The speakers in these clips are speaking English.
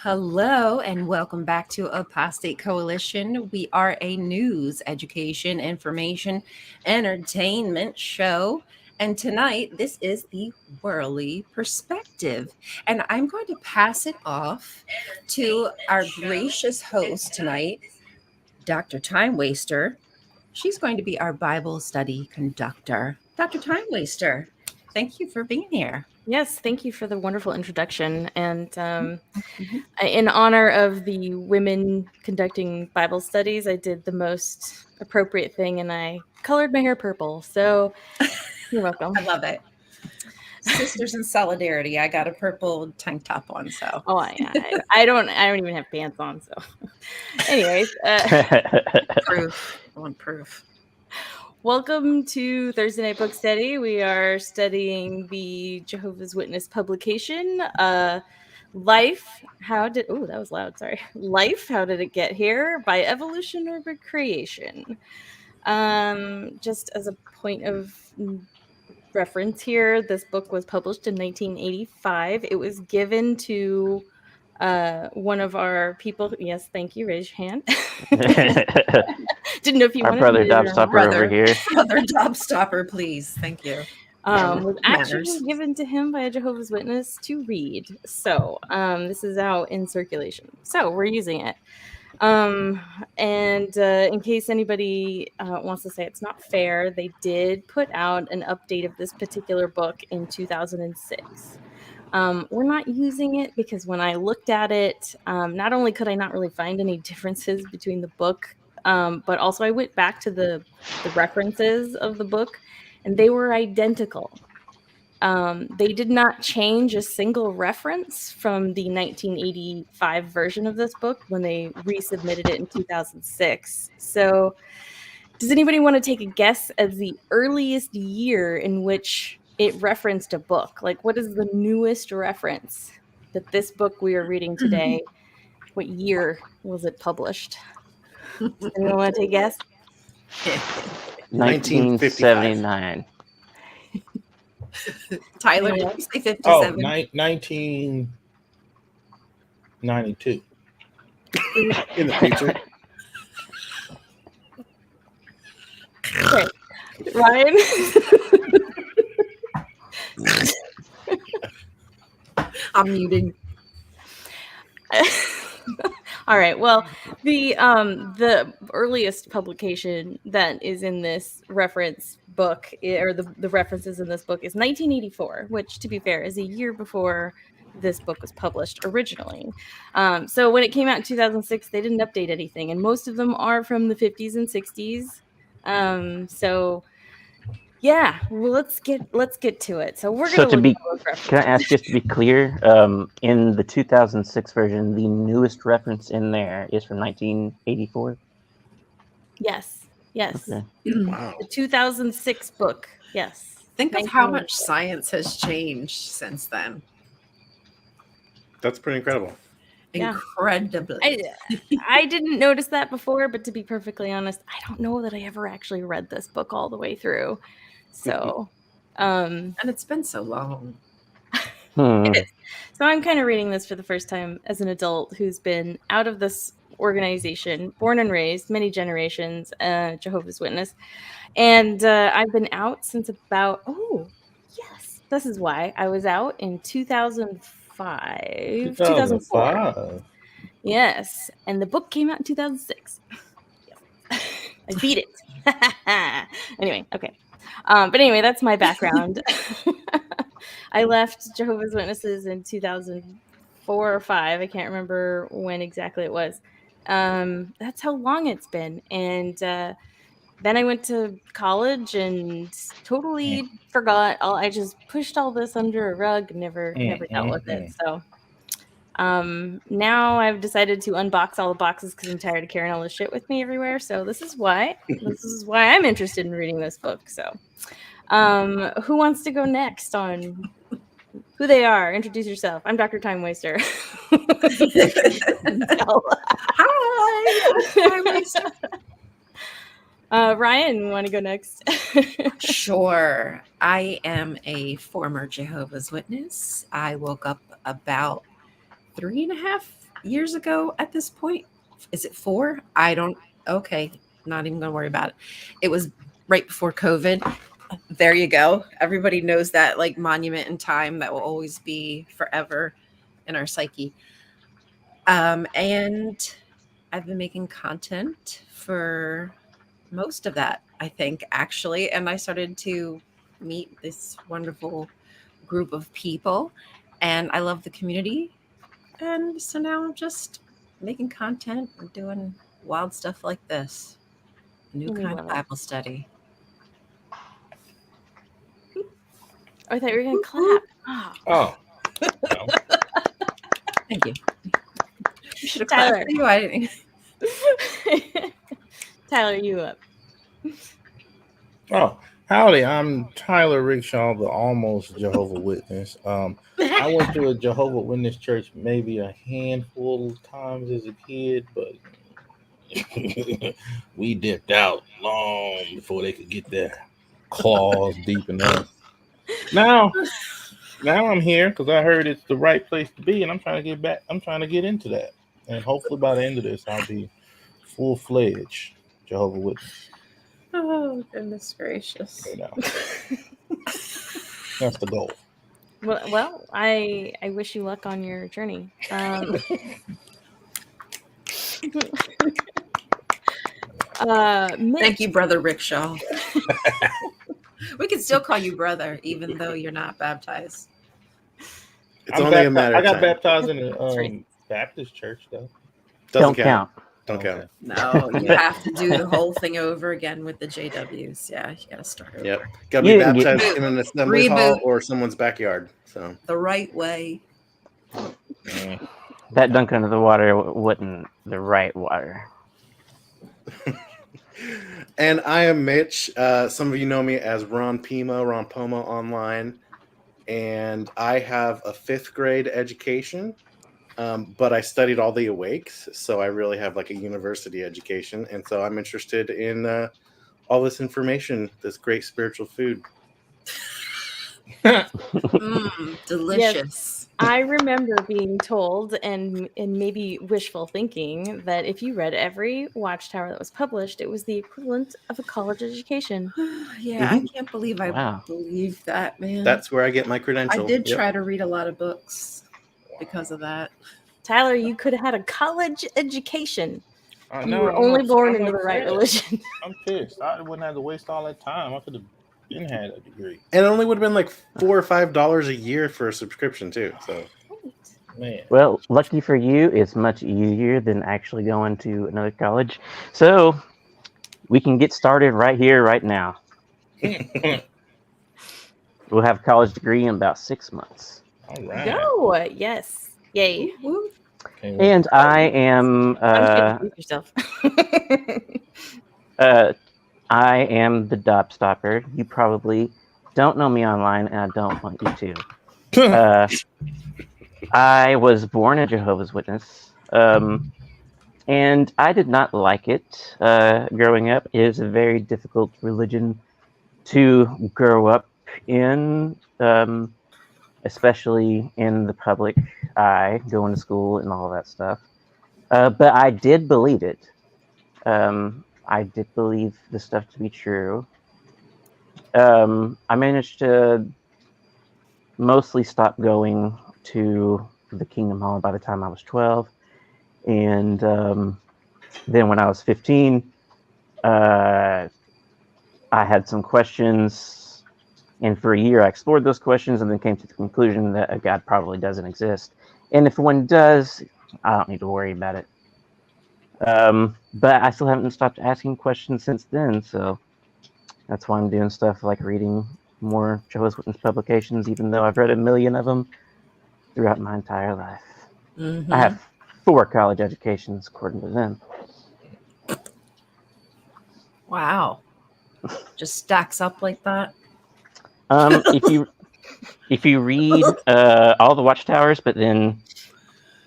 Hello and welcome back to Apostate Coalition. We are a news, education, information, entertainment show. And tonight, this is the Worldly Perspective. And I'm going to pass it off to our gracious host tonight, Dr. Time Waster. She's going to be our Bible study conductor. Dr. Time Waster, thank you for being here. Yes, thank you for the wonderful introduction. And Mhm. in honor of the women conducting Bible studies, I did the most appropriate thing and I colored my hair purple. So you're welcome. I love it. Sisters in solidarity. I got a purple tank top on, so. Oh, I don't even have pants on. So, anyways, Proof. I want proof. welcome to Thursday Night Book Study. We are studying the Jehovah's Witness publication, Life, that was loud, sorry. Life, How Did It Get Here? By Evolution Over Creation. Just as a point of reference here, this book was published in 1985. It was given to one of our people. Yes, thank you. Raise your hand. Didn't know if you Our wanted brother to Gobstopper over here. Brother Gobstopper, please. Thank you. Was actually Matters. given to him by a Jehovah's Witness to read. So this is out in circulation. So we're using it. And in case anybody wants to say it's not fair, they did put out an update of this particular book in 2006. We're not using it because when I looked at it, not only could I not really find any differences between the book, but also I went back to the references of the book, and they were identical. They did not change a single reference from the 1985 version of this book when they resubmitted it in 2006. So, does anybody want to take a guess as the earliest year in which it referenced a book? Like, what is the newest reference that this book we are reading today, what year was it published? Does anyone want to take a guess? 1979. Tyler, Yeah. did you say 57? Oh, 1992. In the future. Okay. Ryan? I'm muting. All right. Well, the earliest publication that is in this reference book, or the references in this book, is 1984, which, to be fair, is a year before this book was published originally. So when it came out in 2006, they didn't update anything, and most of them are from the 50s and 60s. So yeah, well, let's get to it. So we're So gonna look at can I references. ask, just to be clear, in the 2006 version, the newest reference in there is from 1984? Yes. Okay. Wow. The 2006 book. Yes. Think of how much 1984. science has changed since then. That's pretty incredible. Yeah. Incredibly. I didn't notice that before, but to be perfectly honest, I don't know that I ever actually read this book all the way through. So, And it's been so long. it is. So I'm kind of reading this for the first time as an adult who's been out of this organization, born and raised, many generations, Jehovah's Witness. And I've been out since about, yes, this is why. I was out in 2004. 2005. Yes, and the book came out in 2006. I beat it. Anyway, okay. But anyway, that's my background. I left Jehovah's Witnesses in 2004 or 5. I can't remember when exactly it was. That's how long it's been. And then I went to college and totally forgot. I just pushed all this under a rug, never dealt with it. So now I've decided to unbox all the boxes because I'm tired of carrying all this shit with me everywhere. So this is why I'm interested in reading this book. So who wants to go next on who they are? Introduce yourself. I'm Dr. Time Waster. Hi. Ryan, you want to go next? Sure. I am a former Jehovah's Witness. I woke up about 3.5 years ago at this point. Is it 4? I don't. Okay, not even gonna worry about it. It was right before COVID. There you go. Everybody knows that like monument in time that will always be forever in our psyche. And I've been making content for most of that, I think, actually. And I started to meet this wonderful group of people, and I love the community. And so now I'm just making content and doing wild stuff like this. New We kind of love it. Bible study. Oh, I thought you were gonna clap. Oh. Oh, no. Thank you. You should have Tyler. clapped for you. I didn't. Tyler, you up? Oh, howdy. I'm Tyler Rickshaw, the almost Jehovah Witness. I went to a Jehovah Witness church maybe a handful of times as a kid, but we dipped out long before they could get their claws deep enough. Now I'm here because I heard it's the right place to be, and I'm trying to get back. I'm trying to get into that, and hopefully by the end of this, I'll be full-fledged Jehovah Witness. Oh, goodness gracious. You know, that's the goal. Well, I wish you luck on your journey. Thank you, Brother Rickshaw. We can still call you brother, even though you're not baptized. It's only a matter of I got time. baptized in a right. Baptist church, though. Doesn't Don't count. Don't count. No, you have to do the whole thing over again with the JWs. Yeah, you got to start over. Yep. Got to You be didn't get- baptized in an assembly hall Reboot. or someone's backyard. So The right way. That dunk under the water wasn't the right water. And I am Mitch. Some of you know me as Ron Pomo online. And I have a 5th grade education, but I studied all the awakes. So I really have like a university education. And so I'm interested in all this information, this great spiritual food. Delicious. I remember being told, and maybe wishful thinking, that if you read every Watchtower that was published, it was the equivalent of a college education. Yeah, I can't believe I Wow. believed that, man. That's where I get my credential. I did Yep. try to read a lot of books because of that. Tyler, you could have had a college education. I You know, were I'm only ups- born I'm into the right upset. religion. I'm pissed. I wouldn't have to waste all that time. I could have been had a degree. And it only would have been like $4 or $5 a year for a subscription too. So Man. Well, lucky for you, it's much easier than actually going to another college. So we can get started right here, right now. We'll have a college degree in about 6 months. All right. Go! Yes. Yay. Woo. And I am Yourself. I am the Dop Stopper. You probably don't know me online, and I don't want you to. I was born a Jehovah's Witness, and I did not like it growing up. It is a very difficult religion to grow up in, especially in the public eye, going to school and all that stuff. But I did believe it. I did believe the stuff to be true. I managed to mostly stop going to the Kingdom Hall by the time I was 12. And then when I was 15, I had some questions. And for a year, I explored those questions and then came to the conclusion that a God probably doesn't exist. And if one does, I don't need to worry about it. But I still haven't stopped asking questions since then. So that's why I'm doing stuff like reading more Jehovah's Witness publications, even though I've read a million of them throughout my entire life. Mhm. I have 4 college educations, according to them. Wow. Just stacks up like that. If you read all the Watchtowers, but then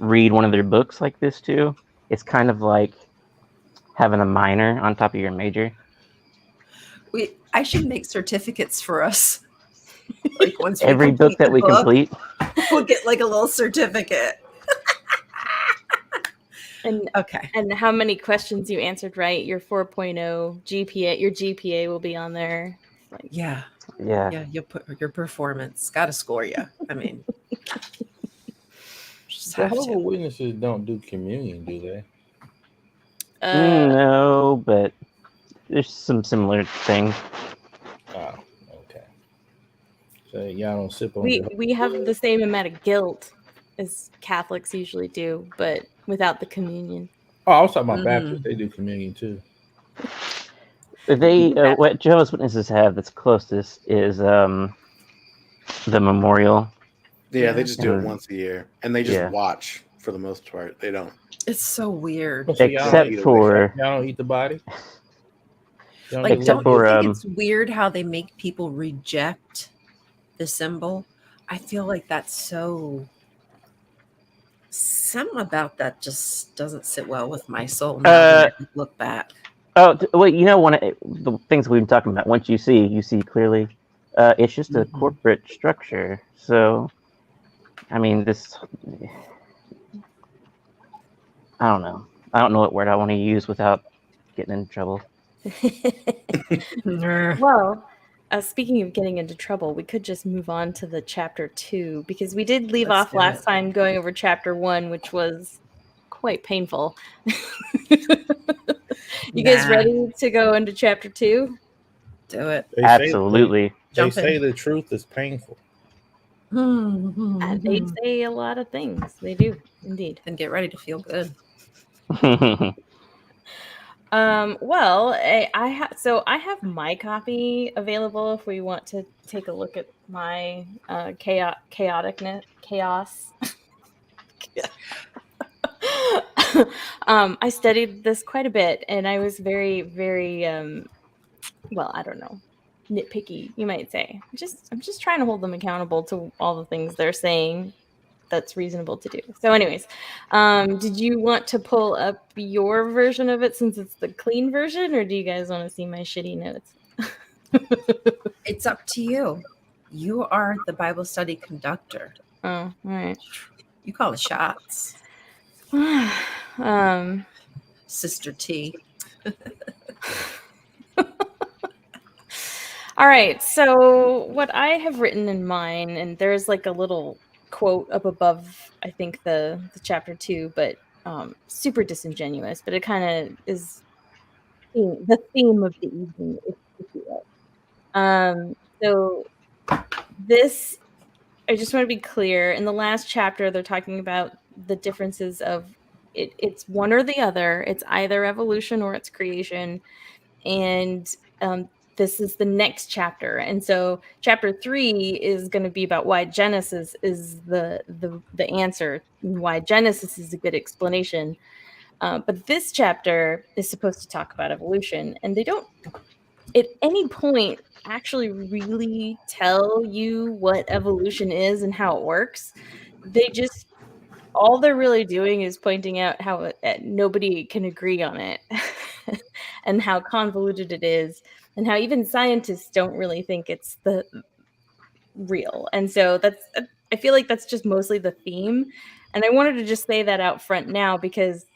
read one of their books like this too, it's kind of like having a minor on top of your major. I should make certificates for us. Like once we Every book complete that the we book, complete, we'll get like a little certificate. Okay. And how many questions you answered right, your 4.0 GPA, your GPA will be on there. Like, Yeah. Yeah. Yeah. You'll put your performance. Got to score you. I mean, just have Jehovah to. Witnesses don't do communion, do they? No, but there's some similar things. Oh, okay. So y'all don't sip on we Jehovah's have blood? the same amount of guilt as Catholics usually do, but without the communion. Oh, I was talking about Baptists. Mm. They do communion too. They what Jehovah's Witnesses have that's closest is the memorial. Yeah, they just do it And once a year, and they just yeah, watch for the most part. They don't. It's so weird. Oh, so They don't except eat away. for y'all don't eat the body. Y'all don't Like, eat except don't living you for think it's weird how they make people reject the symbol? I feel like that's so. Something about that just doesn't sit well with my soul now that I look back. well, one of the things we've been talking about. Once you see clearly. It's just a Mhm. corporate structure. So, I mean, this. I don't know. I don't know what word I want to use without getting in trouble. Well, speaking of getting into trouble, we could just move on to the chapter 2 because we did leave Let's off do last it. time going over chapter 1, which was quite painful. You guys Nah, ready to go into chapter 2? do it. They say Absolutely. they Jump say in. the truth is painful. They say a lot of things. They do, indeed. Then get ready to feel good. Well, I have my copy available if we want to take a look at my chaos. I studied this quite a bit, and I was very, very well, I don't know, nitpicky, you might say. I'm just trying to hold them accountable to all the things they're saying that's reasonable to do. So, anyways, did you want to pull up your version of it since it's the clean version, or do you guys want to see my shitty notes? It's up to you. You are the Bible study conductor. Oh, all right. You call the shots, um, Sister T. all right. So, what I have written in mine, and there's like a little quote up above, I think the chapter 2, but super disingenuous. But it kind of is the theme of the evening, if you will. So this, I just want to be clear. In the last chapter, they're talking about the differences of it's one or the other. It's either evolution or it's creation. And this is the next chapter. And so chapter 3 is going to be about why Genesis is the answer, and why Genesis is a good explanation. But this chapter is supposed to talk about evolution, and they don't at any point actually really tell you what evolution is and how it works. They just all they're really doing is pointing out how nobody can agree on it and how convoluted it is and how even scientists don't really think it's the real. And so I feel like that's just mostly the theme. And I wanted to just say that out front now because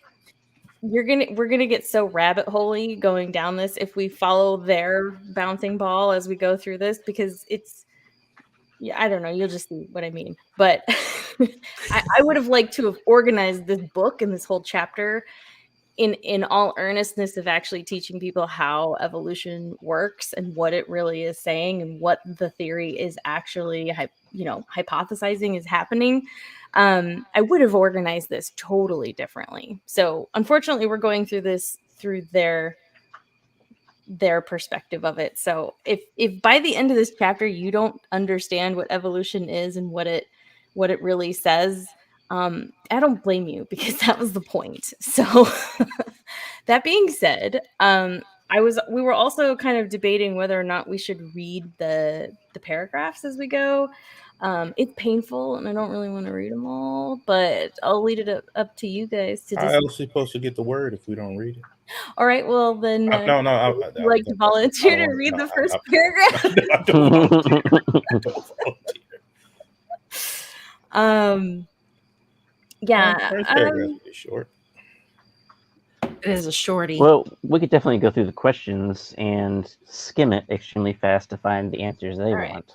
we're gonna get so rabbit holey going down this if we follow their bouncing ball as we go through this because it's yeah, I don't know, you'll just see what I mean. But I would have liked to have organized this book and this whole chapter in all earnestness of actually teaching people how evolution works and what it really is saying and what the theory is actually hypothesizing is happening. I would have organized this totally differently. So unfortunately we're going through this through their perspective of it. So if by the end of this chapter you don't understand what evolution is and what it really says, I don't blame you because that was the point. So that being said, we were also kind of debating whether or not we should read the paragraphs as we go. It's painful and I don't really want to read them all, but I'll leave it up to you guys to How decide. else are we supposed to get the word if we don't read it? All right, well then, No, no, would you like to volunteer to read the first paragraph? I don't volunteer. I don't volunteer. Um, yeah. First paragraph is short. It is a shorty. Well, we could definitely go through the questions and skim it extremely fast to find the answers they All right. want.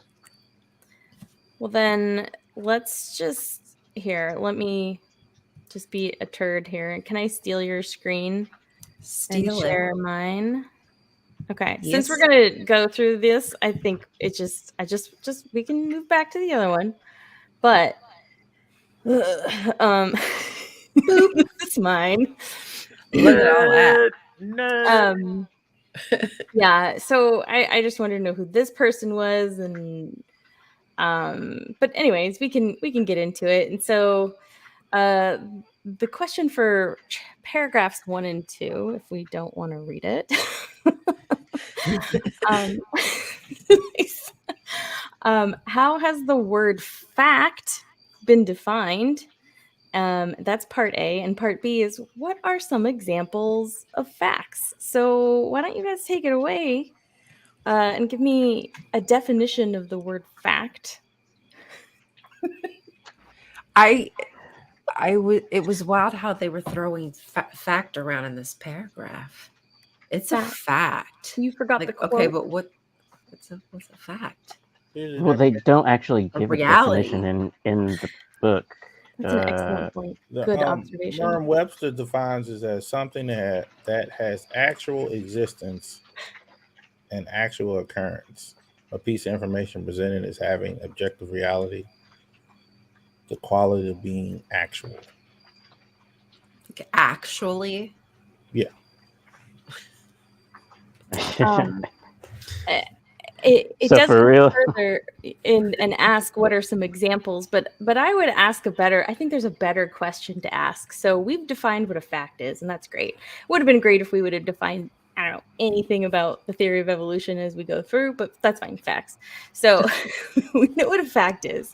Well, then let's just let me just be a turd here. Can I steal your screen and Steal it. share mine? Okay. Yes. Since we're gonna go through this, I think it just we can move back to the other one. But this is mine. Look at all that. Yeah, so I just wanted to know who this person was, and but anyways, we can get into it. And so the question for paragraphs 1 and 2, if we don't want to read it, how has the word fact been defined? That's part A, and part B is, what are some examples of facts? So why don't you guys take it away and give me a definition of the word fact? It was wild how they were throwing fact around in this paragraph. It's a fact. You forgot the Okay, quote. but what's a fact? Well, they don't actually give a reality. definition in the book. That's an excellent point. Good observation. Merriam-Webster defines it as something that has actual existence and actual occurrence. A piece of information presented as having objective reality, the quality of being actual. Actually? Yeah. It So does for go real? further and ask what are some examples, but I would ask I think there's a better question to ask. So we've defined what a fact is, and that's great. It would have been great if we would have defined, I don't know, anything about the theory of evolution as we go through, but that's fine, facts. So we know what a fact is.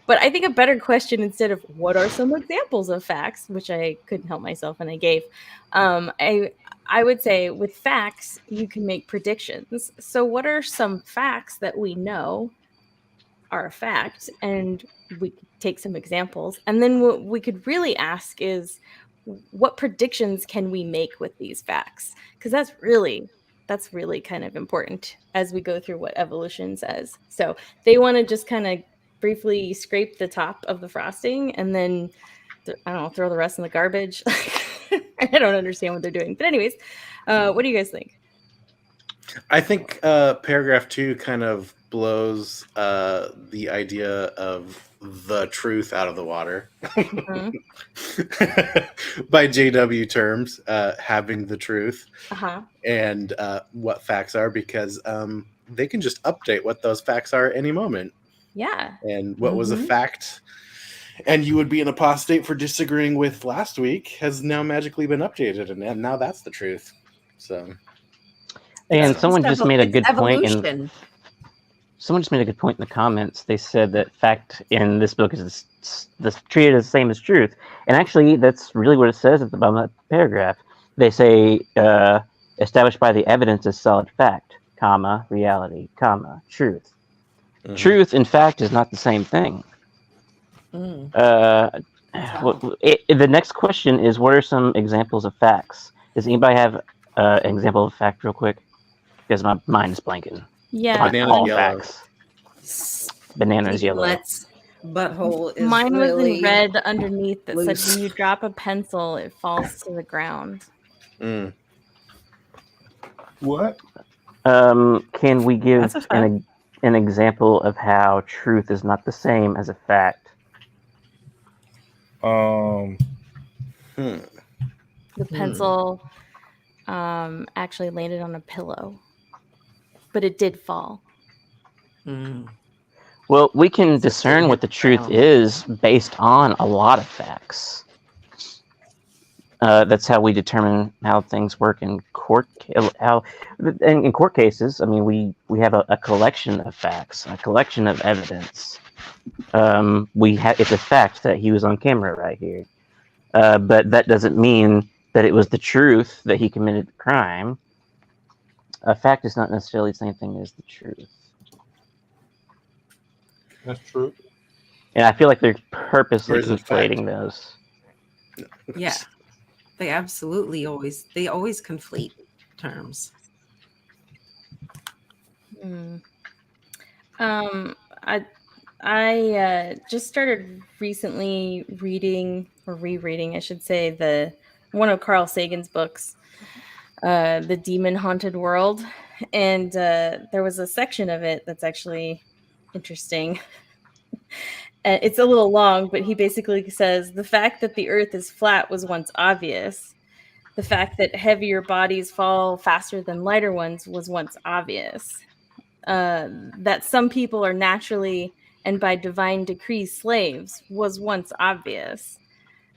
But I think a better question, instead of what are some examples of facts, which I couldn't help myself and I gave, I would say with facts, you can make predictions. So what are some facts that we know are a fact? And we could take some examples. And then what we could really ask is, what predictions can we make with these facts? Because that's really kind of important as we go through what evolution says. So they want to just kind of briefly scrape the top of the frosting and then I don't know, throw the rest in the garbage. I don't understand what they're doing. But anyways, what do you guys think? I think paragraph 2 kind of blows the idea of the truth out of the water. By JW terms, having the truth and what facts are, because they can just update what those facts are at any moment. Yeah. And what was a fact, and you would be an apostate for disagreeing with last week, has now magically been updated, and now that's the truth. So, and someone just made a good point in the comments. They said that fact in this book is treated as the same as truth, and actually that's really what it says at the bottom of that paragraph. They say established by the evidence as solid fact, comma, reality, comma, truth. Truth and fact is not the same thing. The next question is, what are some examples of facts? Does anybody have an example of fact real quick? Because my mind is blanking. Yeah. Banana yellow. Facts. Banana is yellow. Butthole is Mine was really in red underneath that loose. said, when you drop a pencil, it falls to the ground. What? Can we give an example of how truth is not the same as a fact? The pencil actually landed on a pillow, but it did fall. Well, we can discern what the truth is based on a lot of facts. That's how we determine how things work in court. In court cases, I mean, we have a collection of facts, a collection of evidence. It's a fact that he was on camera right here, but that doesn't mean that it was the truth that he committed the crime. A fact is not necessarily the same thing as the truth. That's true. And I feel like they're purposely conflating those. Yeah. They absolutely always conflate terms. Mm. I just started recently reading or rereading, I should say, the one of Carl Sagan's books, The Demon Haunted World, and there was a section of it that's actually interesting. It's a little long, but he basically says the fact that the Earth is flat was once obvious. The fact that heavier bodies fall faster than lighter ones was once obvious. That some people are naturally and by divine decree slaves was once obvious.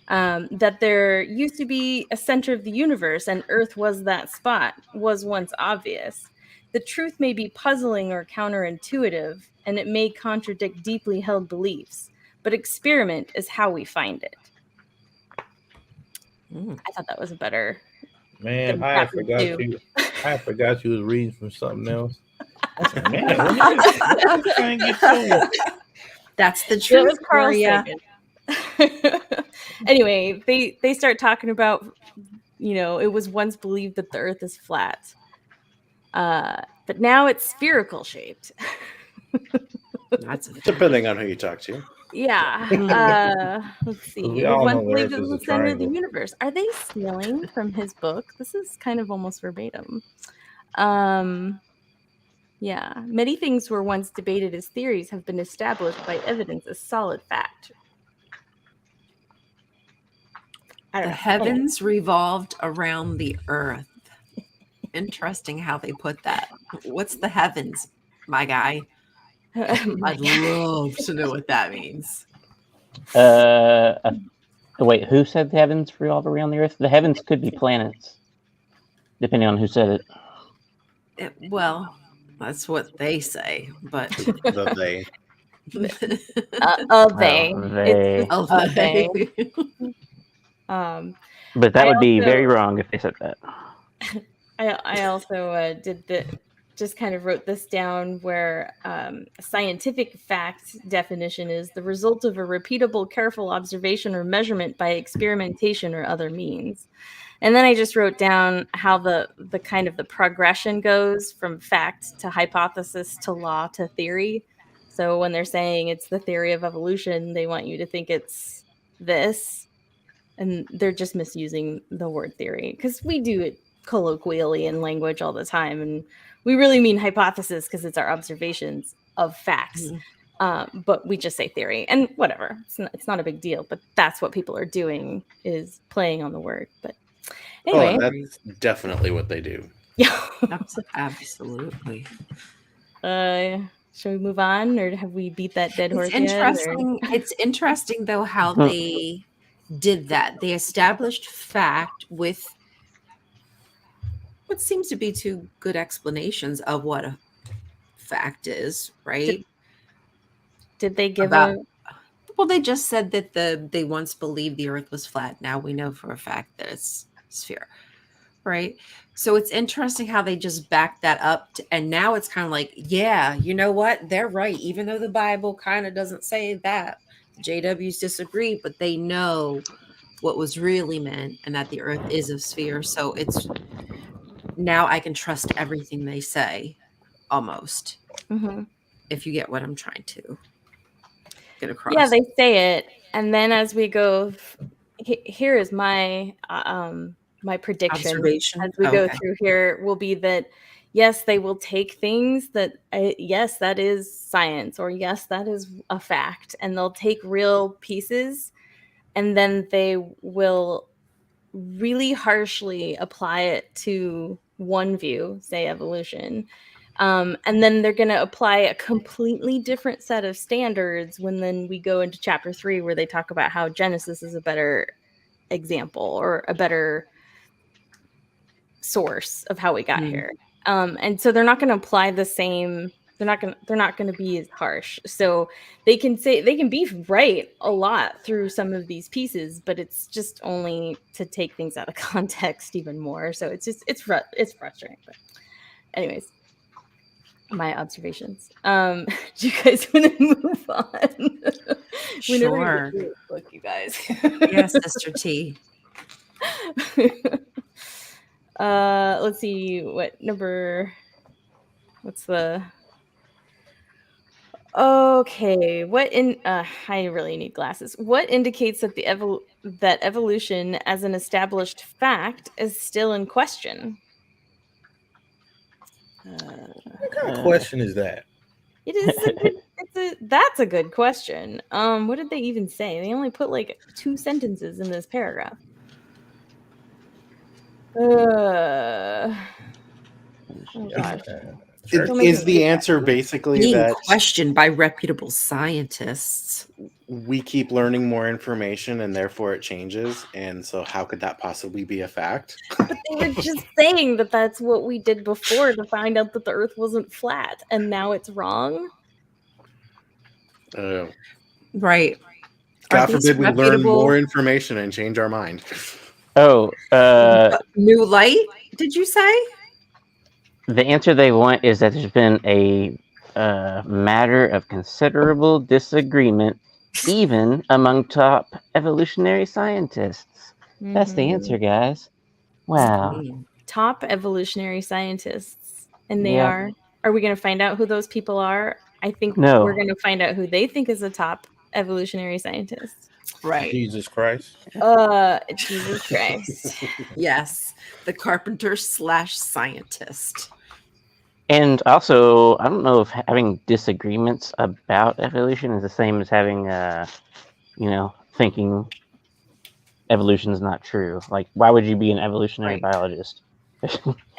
That there used to be a center of the universe and Earth was that spot was once obvious. The truth may be puzzling or counterintuitive, and it may contradict deeply held beliefs, but experiment is how we find it. I thought that was better Man, than I chapter forgot 2. you. I forgot you was reading from something else. I said, man, when this thing get to it? That's the It truth was Carl for ya. Sagan. Anyway, they start talking about, it was once believed that the Earth is flat, but now it's spherical shaped. That's a Depending on who you talk to. Yeah. Let's see. We It was all know once the believed Earth it was is a the center of the triangle. universe. Are they stealing from his book? This is kind of almost verbatim. Um, yeah. Many things were once debated as theories have been established by evidence as solid fact. I don't The know. Anyway. heavens revolved around the earth. Interesting how they put that. What's the heavens, my guy? I'd love to know what that means. Uh, wait, who said the heavens revolve around the Earth? The heavens could be planets, depending on who said it. Well, that's what they say, but The they. A they. Well, It's they. just a they. But that I would be also very wrong if they said that. I also just kind of wrote this down where a scientific fact definition is the result of a repeatable, careful observation or measurement by experimentation or other means. And then I just wrote down how the kind of the progression goes from fact to hypothesis to law to theory. So when they're saying it's the theory of evolution, they want you to think it's this, and they're just misusing the word theory because we do it colloquially in language all the time, and we really mean hypothesis because it's our observations of facts. But we just say theory, and whatever, it's not a big deal, but that's what people are doing, is playing on the word. But Oh, anyway, and that's definitely what they do. yeah. Absolutely. Shall we move on, or have we beat that dead It's horse yet? interesting. It's interesting though how they did that. They established fact with what seems to be two good explanations of what a fact is, right? Did they give About a well, they just said that they once believed the earth was flat. Now we know for a fact that it's sphere, right? So it's interesting how they just backed that up and now it's kind of like, yeah, you know what? They're right. Even though the Bible kind of doesn't say that. The JWs disagree, but they know what was really meant and that the earth is a sphere. So it's now I can trust everything they say almost, Mhm. if you get what I'm trying to get across. Yeah, they say it, and then as we go, here is my my prediction Observation. as we Oh, go okay. through here will be that yes, they will take things that yes, that is science, or yes, that is a fact, and they'll take real pieces, and then they will really harshly apply it to one view, say evolution. And then they're going to apply a completely different set of standards when then we go into chapter 3, where they talk about how Genesis is a better example or a better source of how we got here. And so they're not going to apply the same. They're not going to be as harsh. So they can be right a lot through some of these pieces, but it's just only to take things out of context even more. So it's frustrating. But anyways, my observations. Do you guys want to move on? We never gonna Sure. get through this book, you guys. Yes, Sister T. Let's see what's the okay, I really need glasses. What indicates that that evolution as an established fact is still in question? What kind of question is that? It is a good that's a good question. What did they even say? They only put like 2 sentences in this paragraph. Oh gosh. Church? Is the answer basically Being that questioned by reputable scientists. we keep learning more information and therefore it changes? And so, how could that possibly be a fact? But they were just saying that that's what we did before to find out that the earth wasn't flat and now it's wrong. Right. God these forbid we learn reputable- more information and change our mind. Oh, New light, did you say? the answer they want is that there's been a matter of considerable disagreement, even among top evolutionary scientists. That's the answer, guys. Wow. Mhm. Top evolutionary scientists. And they Yeah. are we going to find out who those people are? I think No. we're going to find out who they think is the top evolutionary scientist. Right. Jesus Christ. Jesus Christ. Yes. The carpenter / scientist. And also, I don't know if having disagreements about evolution is the same as having, thinking evolution is not true. Like, why would you be an evolutionary Right. biologist?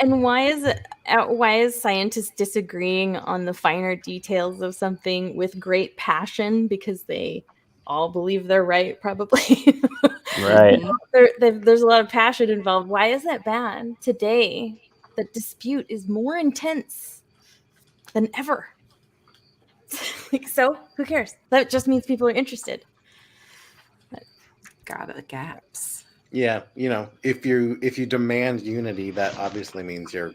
And why is scientists disagreeing on the finer details of something with great passion because they all believe they're right, probably. Right. There's a lot of passion involved. Why is that bad? Today, the dispute is more intense than ever. So who cares? That just means people are interested. Got the gaps. Yeah, if you demand unity, that obviously means you're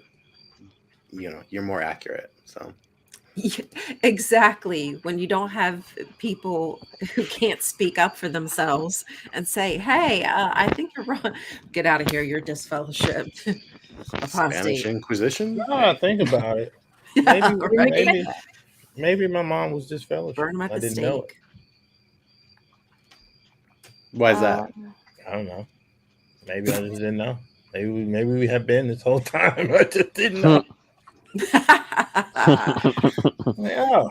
more accurate. So Exactly. When you don't have people who can't speak up for themselves and say, "Hey, I think you're wrong. Get out of here. You're disfellowship." Spanish Apostate. Inquisition. No, think about it. Yeah, Maybe, right. maybe my mom was just Burn fellowship. them at I the didn't know it. stake. Why is that? I don't know. Maybe I just didn't know. Maybe we have been this whole time. I just didn't know. Yeah.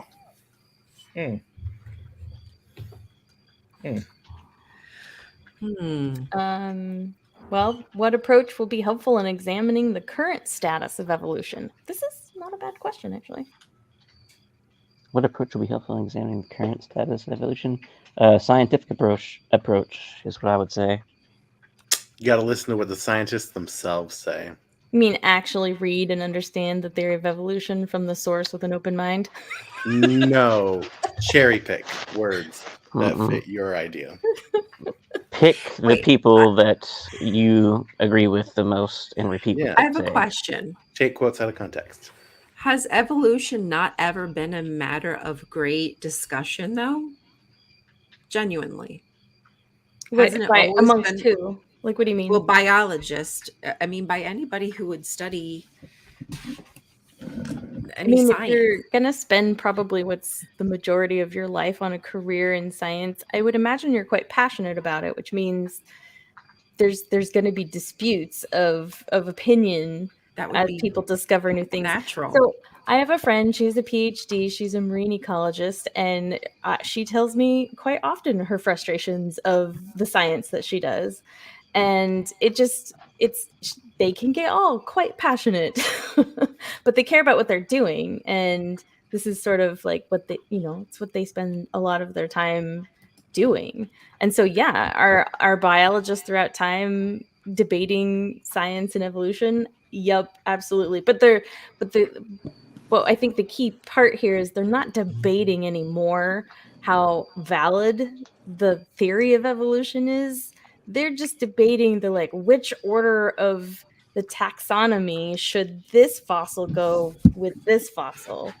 Well, what approach will be helpful in examining the current status of evolution? This is not a bad question, actually. What approach will be helpful in examining the current status of evolution? Scientific approach is what I would say. You got to listen to what the scientists themselves say. You mean actually read and understand the theory of evolution from the source with an open mind? No, cherry pick words that Mm-mm. fit your idea. Pick the Wait, people that you agree with the most and repeat Yeah. what I they have a say. question. Take quotes out of context. Has evolution not ever been a matter of great discussion, though? Genuinely. Hasn't it always Amongst been? who? Like, what do you mean? Well, biologists. I mean, by anybody who would study any if science. you're gonna spend probably what's the majority of your life on a career in science, I would imagine you're quite passionate about it, which means there's going to be disputes of opinion That would as be people discover new things. natural. So I have a friend, she has a PhD, she's a marine ecologist, and she tells me quite often her frustrations of the science that she does. And they can get all quite passionate, but they care about what they're doing. And this is sort of like what it's what they spend a lot of their time doing. And so, yeah, our biologists throughout time debating science and evolution. Yep, absolutely. But I think the key part here is they're not debating anymore how valid the theory of evolution is. They're just debating which order of the taxonomy should this fossil go with this fossil.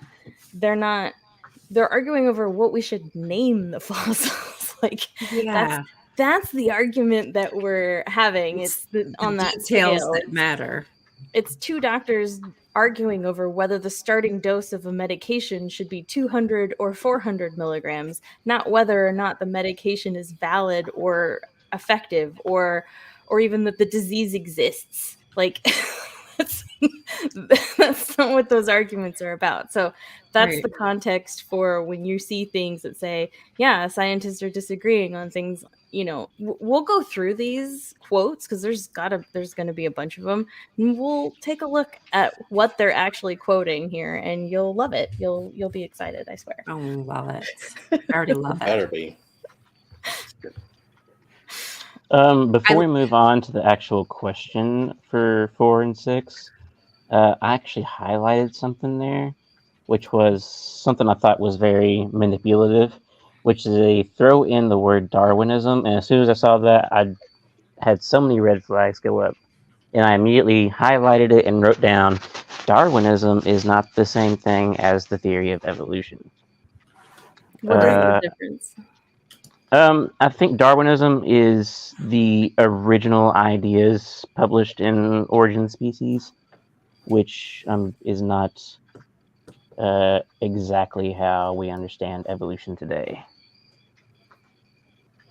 They're arguing over what we should name the fossils. Yeah. that's the argument that we're having. It's on that details scale. that matter. It's two doctors arguing over whether the starting dose of a medication should be 200 or 400 milligrams, not whether or not the medication is valid or effective, or even that the disease exists. Like that's, that's not what those arguments are about. So that's Right. the context for when you see things that say, yeah, scientists are disagreeing on things. You know, we'll go through these quotes because there's going to be a bunch of them, and we'll take a look at what they're actually quoting here, and you'll love it. You'll be excited, I swear. Oh, love it. I already love Better it. be. Before we move on to the actual question for 4 and 6, I actually highlighted something there, which was something I thought was very manipulative, which is they throw in the word Darwinism, and as soon as I saw that, I had so many red flags go up, and I immediately highlighted it and wrote down, Darwinism is not the same thing as the theory of evolution. What is the difference? I think Darwinism is the original ideas published in Origin Species, which is not exactly how we understand evolution today.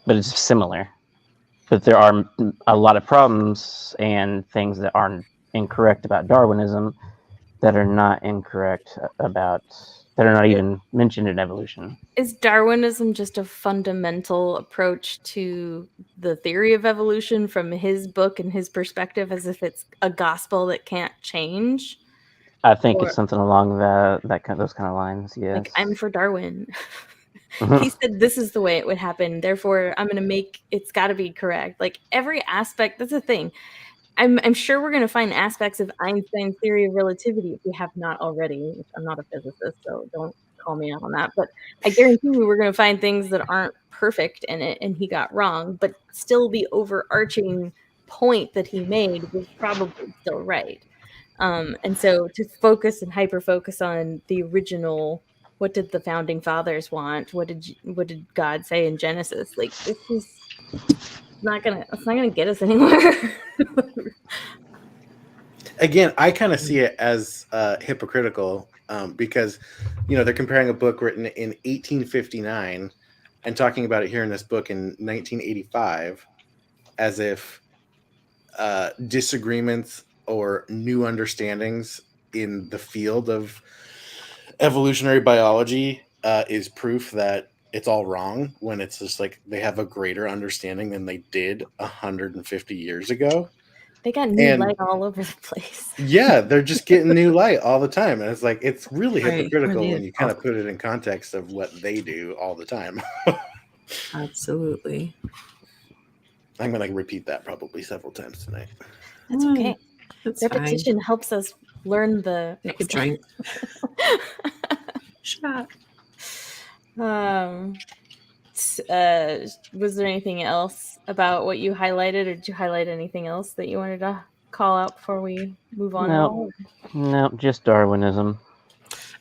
But it's similar. But there are a lot of problems and things that are incorrect about Darwinism that are not incorrect about, that are not even mentioned in evolution. Is Darwinism just a fundamental approach to the theory of evolution from his book and his perspective, as if it's a gospel that can't change? I think it's something along those kind of lines, yes. Like, I'm for Darwin. He said this is the way it would happen, therefore I'm going to make it's got to be correct. Like, every aspect, that's the thing. I'm sure we're going to find aspects of Einstein's theory of relativity if we have not already. I'm not a physicist, so don't call me out on that. But I guarantee you we're going to find things that aren't perfect in it and he got wrong, but still the overarching point that he made was probably still right. And so to focus and hyper focus on the original, what did the founding fathers want? What did God say in Genesis? Like, this is it's not gonna get us anywhere. Again, I kind of see it as hypocritical because, they're comparing a book written in 1859 and talking about it here in this book in 1985 as if disagreements or new understandings in the field of evolutionary biology is proof that it's all wrong, when it's just like they have a greater understanding than they did 150 years ago. They got new light all over the place. Yeah, they're just getting new light all the time. And it's like, it's really Right. hypocritical when you kind of put it in context of what they do all the time. Absolutely. I'm going to repeat that probably several times tonight. That's okay. That's Repetition helps us learn the. Take a drink. Shot. Was there anything else about what you highlighted, or did you highlight anything else that you wanted to call out before we move on? No, just Darwinism.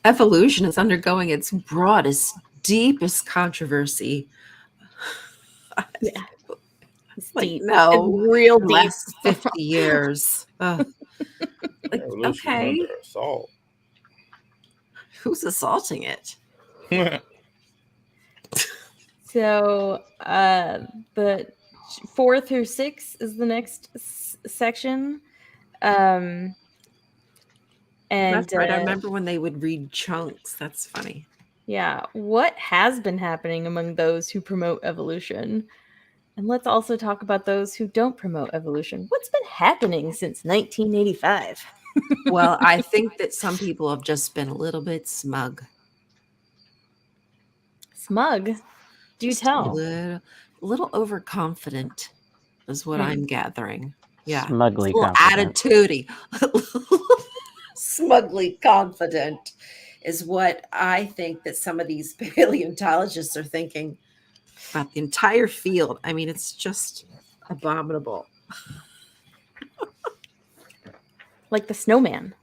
Evolution is undergoing its broadest, deepest controversy. Yeah. It's like, deep. no, it's real deep. Last 50 years. Like, Evolution okay. under assault. Who's assaulting it? So the 4 through 6 is the next section. And that's right. I remember when they would read chunks. That's funny. Yeah. What has been happening among those who promote evolution? And let's also talk about those who don't promote evolution. What's been happening since 1985? Well, I think that some people have just been a little bit smug. Smug? Do you tell? A little overconfident is what I'm gathering. Yeah. Smugly confident. Attitudey. Smugly confident is what I think that some of these paleontologists are thinking about the entire field. I mean, it's just abominable. Like the snowman.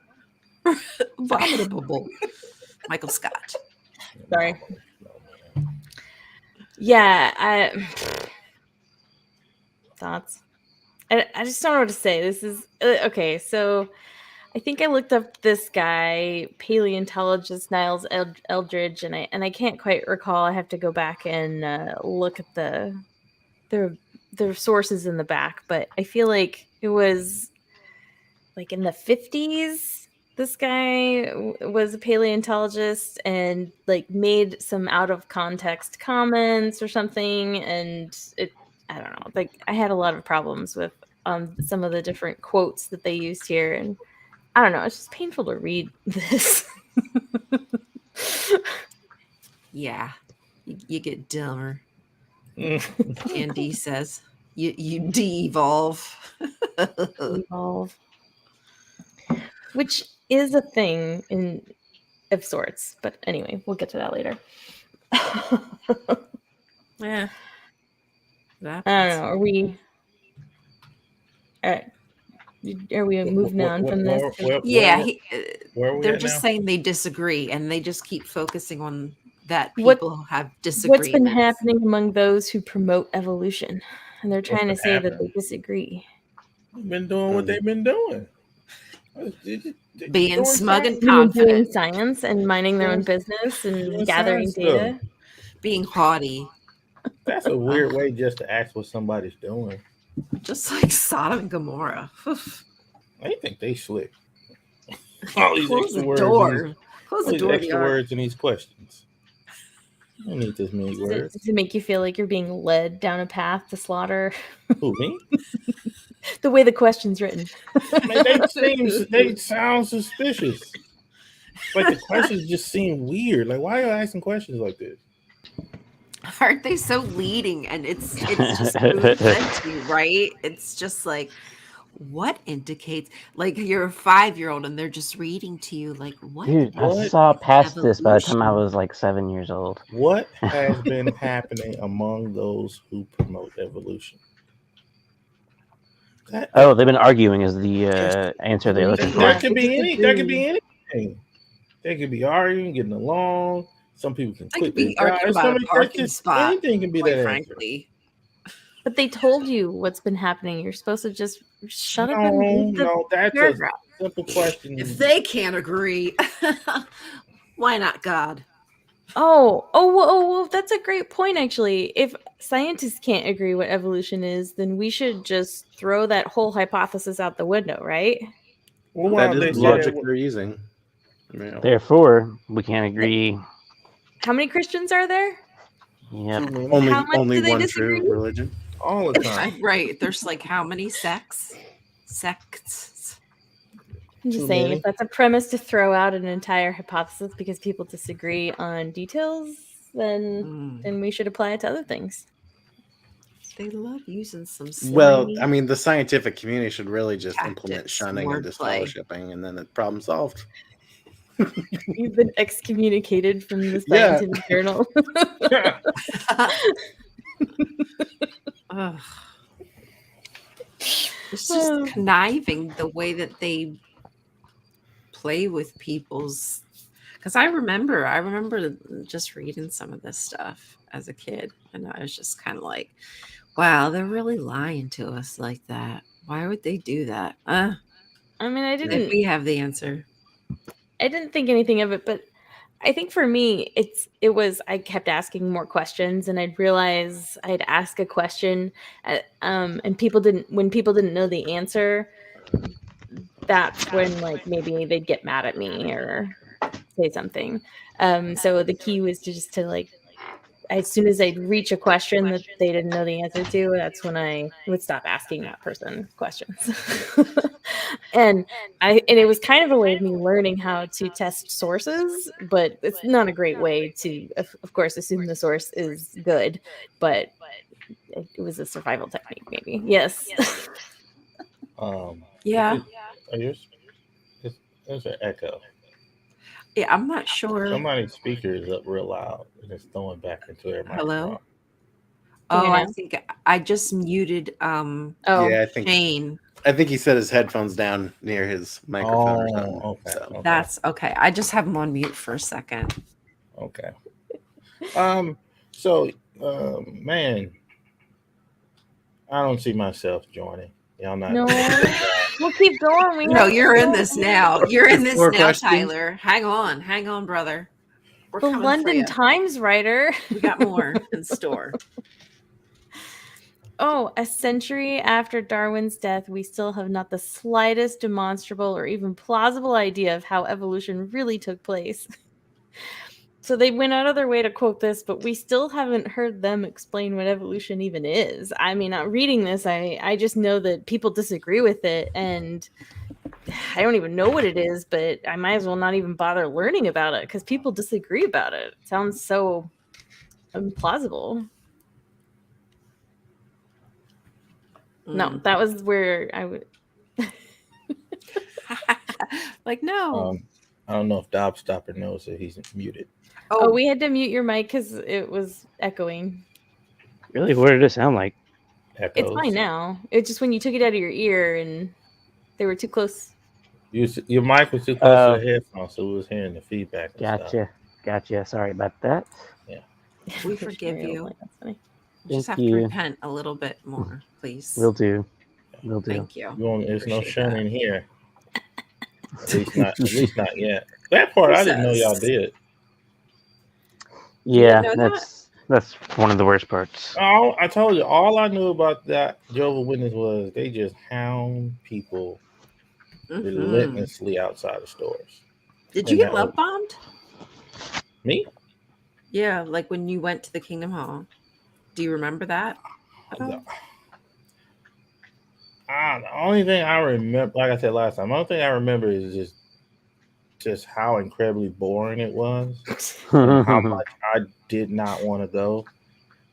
Abominable. Michael Scott. Sorry. Yeah, thoughts. I just don't know what to say. This is okay. So I think I looked up this guy, paleontologist Niles Eldridge, and I can't quite recall. I have to go back and look at the sources in the back, but I feel like it was like in the 50s. This guy was a paleontologist and like made some out of context comments or something, and I don't know. Like I had a lot of problems with some of the different quotes that they used here, and I don't know. It's just painful to read this. Yeah, you get dumber. Mm. Andy says you de-evolve. Evolve, which is a thing of sorts. But anyway, we'll get to that later. Yeah, I don't know. Are we? All right. Are we moving on from this? Yeah, where are we they're at just now? saying they disagree, and they just keep focusing on that What- people have What's been disagreements. happening among those who promote evolution? And they're trying to been say that they happening? disagree. They've been doing what they've been doing. Being Doing smug and science. Doing confident, science and minding their own Doing- business and doing gathering science stuff. data. being haughty, That's a weird way just to ask what somebody's doing. just like Sodom and Gomorrah. They think they slick. All these Close extra the words. door. Close All the these door. extra words in these questions. I don't need this many Does words. it make you feel like you're being led down a path to slaughter? Who, me? The way the question's written. I mean, they sound suspicious. Like the questions just seem weird. Like, why are you asking questions like this? Aren't they so leading? And it's just food fed to you, right? It's just like, what indicates, like you're a 5-year-old and they're just reading to you, like, what? Dude, I What? saw past this by the time I Evolution. was like 7 years old. What has been happening among those who promote evolution? Oh, they've been arguing is the answer they're looking There for. could be anything. They could be arguing, getting along. Some people can I quit could their be arguing jobs. about a parking spot, Anything can be quite that answer. frankly. But they told you what's been happening. You're supposed to just shut up and No, read the no, that's paragraph. a simple question. If they can't agree, why not God? Oh, that's a great point, actually. If scientists can't agree what evolution is, then we should just throw that whole hypothesis out the window, right? Well, That they is said logic it- they're using. Yeah. Therefore, we can't agree. How many Christians are there? Yep. Only How much only do they one disagree? true religion. all the time. Right. There's like how many sects? I'm just Too saying, many. if that's a premise to throw out an entire hypothesis because people disagree on details, then we should apply it to other things. They love using some slimy Well, I mean, the scientific community should really just implement tactics, shunning and wordplay. disfellowshipping, and then the problem solved. You've been excommunicated from the Yeah. scientific journal. Ugh. It's just conniving the way that they play with people's. Because I remember just reading some of this stuff as a kid, and I was just kind of like, "Wow, they're really lying to us like that. Why would they do that?" I mean, I If didn't we have the answer. think anything of it, but I think for me, it was I kept asking more questions, and I'd realize I'd ask a question, and when people didn't know the answer, that's when like maybe they'd get mad at me or say something. So the key was to like, as soon as I'd reach a question that they didn't know the answer to, that's when I would stop asking that person questions. and it was kind of a way of me learning how to test sources, but it's not a great way to, of course, assume the source is good, but it was a survival technique, maybe. Yes. Yeah. There's an echo. Yeah, I'm not sure. Somebody's speaker is up real loud and it's throwing back into their microphone. Hello? Can you Oh, hear I now? think I just muted Oh, Yeah, Shane. I think he set his headphones down near his microphone or something. Okay. So. Okay. That's okay. I just have him on mute for a second. Okay. So, man, I don't see myself joining. Y'all not. No. We'll keep going. We No, have you're in so this many. now. You're in this More now, questions? Tyler. Hang on, brother. We're The coming for London you. Times writer. We got more in store. Oh, a century after Darwin's death, we still have not the slightest demonstrable or even plausible idea of how evolution really took place. So they went out of their way to quote this, but we still haven't heard them explain what evolution even is. I mean, reading this, I just know that people disagree with it, and I don't even know what it is, but I might as well not even bother learning about it because people disagree about it. It sounds so implausible. No, that was where I would. Like, no. I don't know if Dob Stopper knows that he's muted. Oh, we had to mute your mic because it was echoing. Really? What did it sound like? Echoes. It's fine now. It's just when you took it out of your ear and they were too close. Your mic was too close to the headphones, so we was hearing the feedback. Gotcha. Sorry about that. Yeah. We forgive you. That's funny. You just have to repent a little bit more, please. Will do. Thank you. There's no Appreciate shunning that. here. At least not yet. That part I didn't know y'all did. Yeah, didn't know that's one of the worst parts. Oh, I told you, all I knew about that Jehovah's Witness was they just hound people relentlessly outside of stores. Did you get love bombed? Me? Yeah, like when you went to the Kingdom Hall. Do you remember that at all? The only thing I remember, like I said last time, the only thing I remember is just how incredibly boring it was and how much I did not want to go.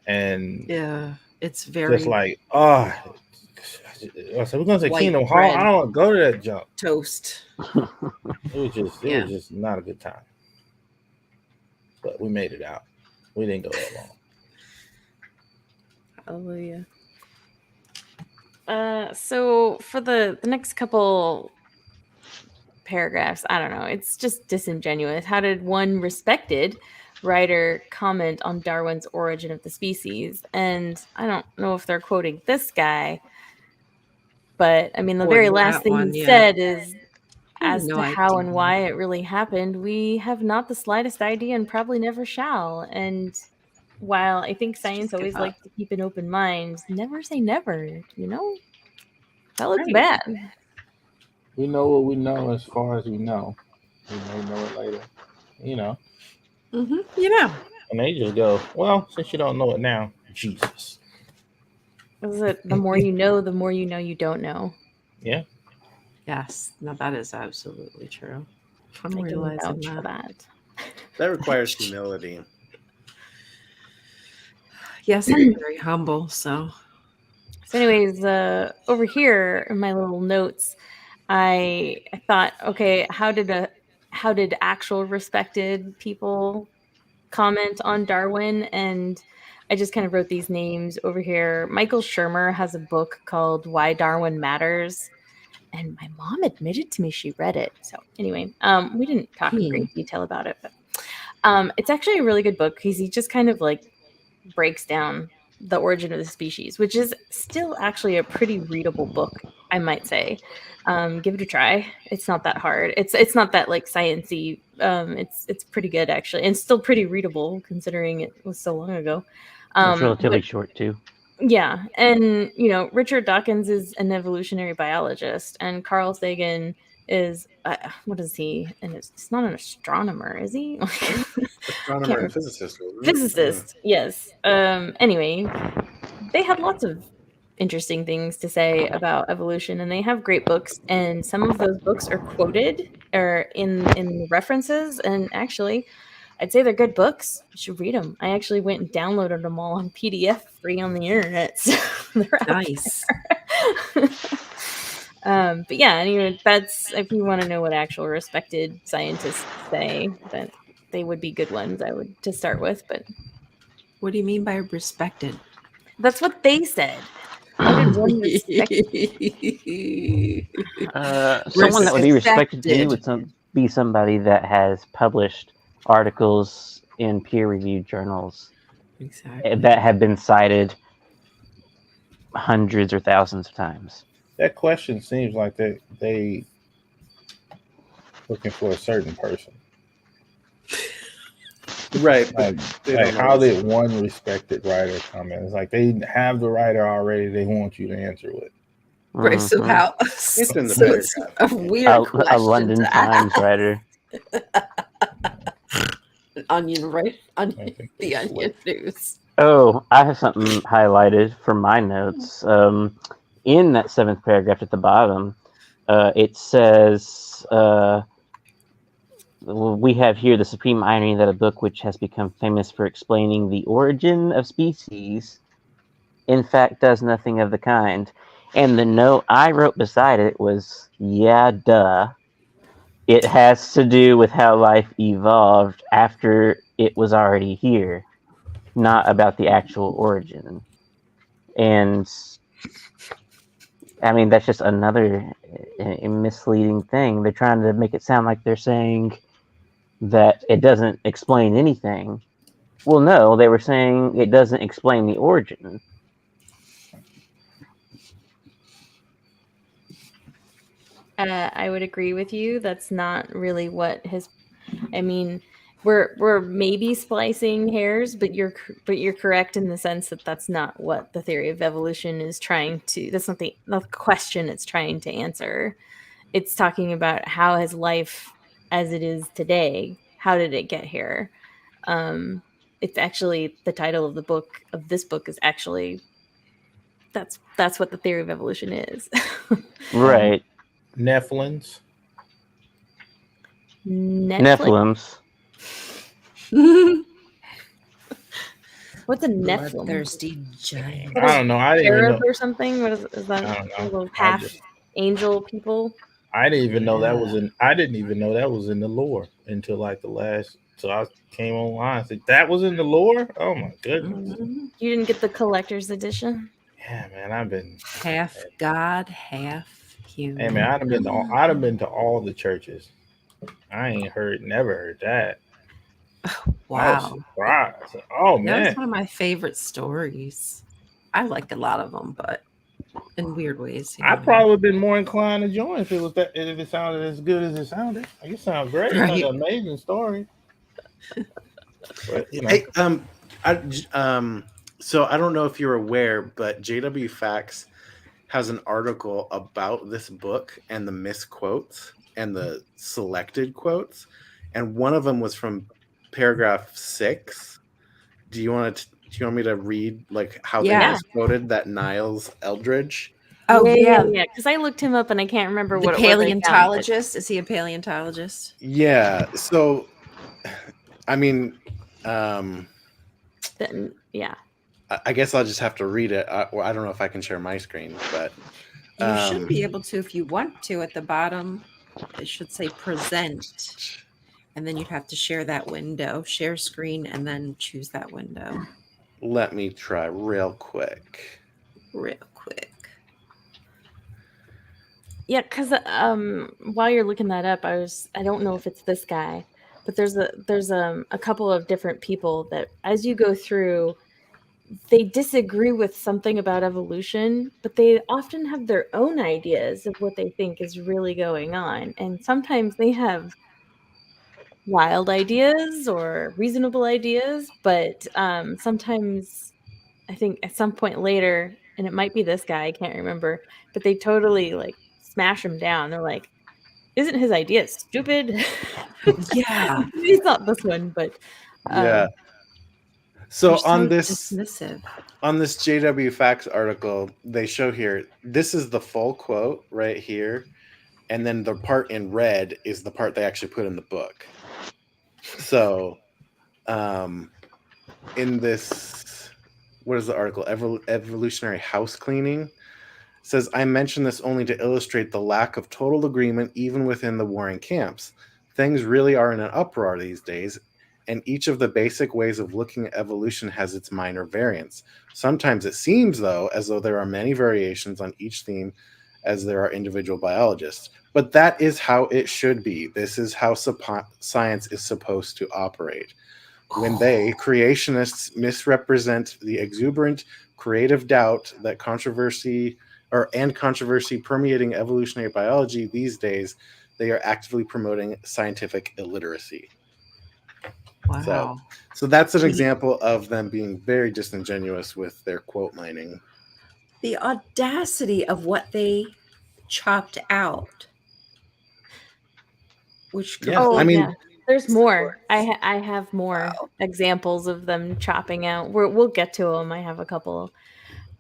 And yeah, it's very just like, I said, we're going to say Kingdom Hall. I don't want to go to that junk. Toast. It was just not a good time. But we made it out. We didn't go that long. Hallelujah. So for the next couple paragraphs, I don't know, it's just disingenuous. How did one respected writer comment on Darwin's Origin of the Species? And I don't know if they're quoting this guy, but I mean, the very last thing he said is, as to how and why it really happened, we have not the slightest idea and probably never shall. And while I think science always likes to keep an open mind, never say never, That looks bad. We know what we know as far as we know. We may know it later. And they just go, well, since you don't know it now, Jesus. Is it the more you know you don't know? Yeah. Yes. No, that is absolutely true. I'm realizing that. That requires humility. Yes, I'm very humble. So anyways, over here in my little notes, I thought, okay, how did actual respected people comment on Darwin? And I just kind of wrote these names over here. Michael Shermer has a book called Why Darwin Matters. And my mom admitted to me she read it. So anyway, we didn't talk in great detail about it, but it's actually a really good book because he just kind of like breaks down the origin of the species, which is still actually a pretty readable book, I might say. Give it a try. It's not that hard. It's not that like sciencey. It's pretty good actually, and still pretty readable considering it was so long ago. It's relatively short too. Yeah, and Richard Dawkins is an evolutionary biologist, and Carl Sagan is what is he? And it's not an astronomer, is he? Astronomer and physicist. Physicist, yes. Anyway, they had lots of interesting things to say about evolution, and they have great books, and some of those books are quoted or in references, and actually I'd say they're good books. You should read them. I actually went and downloaded them all on PDF free on the internet. So they're nice. But yeah, anyway, that's if you want to know what actual respected scientists say, that they would be good ones I would to start with. But what do you mean by respected? That's what they said. How did one respect? Someone that would be respected to me would be somebody that has published articles in peer-reviewed journals that have been cited hundreds or thousands of times. That question seems like they looking for a certain person. Right, but Like they like don't how always. did one respected writer come in? It's like they have the writer already. They want you to answer it. Right. So Mhm. how? It's in the So it's a paragraph. weird A question London to Times ask. writer. Onion, right? I Onion, think they the Onion slipped. News. Oh, I have something highlighted from my notes. In that seventh paragraph at the bottom, it says, "We have here the supreme irony that a book which has become famous for explaining the origin of species, in fact, does nothing of the kind." And the note I wrote beside it was, "Yeah, duh. It has to do with how life evolved after it was already here, not about the actual origin." And I mean, that's just another misleading thing. They're trying to make it sound like they're saying that it doesn't explain anything. Well, no, they were saying it doesn't explain the origin. I would agree with you. That's not really what his. I mean, we're maybe splicing hairs, but you're correct in the sense that that's not what the theory of evolution is trying to. That's not the question it's trying to answer. It's talking about how has life as it is today. How did it get here? Um, it's actually the title of the book of this book is actually that's what the theory of evolution is. Um, Right. Nephilims. Netflix. Nephilims. What's a Nephilim? Bloodthirsty giant. Little I don't know. I didn't even cherub know. or something? What is that? I don't know. Little I half just angel people? I didn't even know that Yeah. was in. I didn't even know that was in the lore until like the last. So I came online. I said that was in the lore. Oh my goodness. Mhm. You didn't get the collector's edition? Yeah, man. I've been. Half God, half Hey man, human. I'd have been to all the churches. I ain't never heard that. I was Wow. surprised. Oh That was man, one of my favorite stories. I like a lot of them, but in weird ways, I you know. probably would have been more inclined to join if it was that if it sounded as good as it sounded. Like, it sounds great. It's like Right. an amazing story. But you know, Hey, I, so I don't know if you're aware, but JW Facts has an article about this book and the misquotes and the selected quotes, and one of them was from paragraph 6. Do you want me to read like how they Yeah. Yeah. misquoted that Niles Eldridge? Oh, Yeah, yeah, yeah. yeah. Because I looked him up and I can't remember The what it was I found. But paleontologist. Is he a paleontologist? Yeah. So, I mean, um, then, yeah. I guess I'll just have to read it. Well, I don't know if I can share my screen, but You should um, be able to if you want to. At the bottom, it should say present. And then you'd have to share that window, share screen, and then choose that window let me try real quick. real quick. Yeah, because while you're looking that up, I don't know if it's this guy, but there's a couple of different people that as you go through, they disagree with something about evolution, but they often have their own ideas of what they think is really going on. And sometimes they have wild ideas or reasonable ideas, but sometimes I think at some point later, and it might be this guy, I can't remember, but they totally like smash him down. They're like, isn't his idea stupid? Yeah. Maybe it's not this one, but Yeah. um, They're So so dismissive. on this JW Facts article, they show here this is the full quote right here, and then the part in red is the part they actually put in the book. So, um, in this, what is the article? Evolutionary house cleaning says, I mention this only to illustrate the lack of total agreement even within the warring camps. Things really are in an uproar these days, and each of the basic ways of looking at evolution has its minor variants. Sometimes it seems, though, as though there are many variations on each theme as there are individual biologists. But that is how it should be. This is how science is supposed to operate. when they, creationists, misrepresent the exuberant creative doubt that controversy permeating evolutionary biology these days, they are actively promoting scientific illiteracy. Wow. So that's an Gee. example of them being very disingenuous with their quote mining. The audacity of what they chopped out. Which Yeah, Oh I mean, yeah, there's more. supports. I have more Wow. examples of them chopping out. We'll get to them. I have a couple.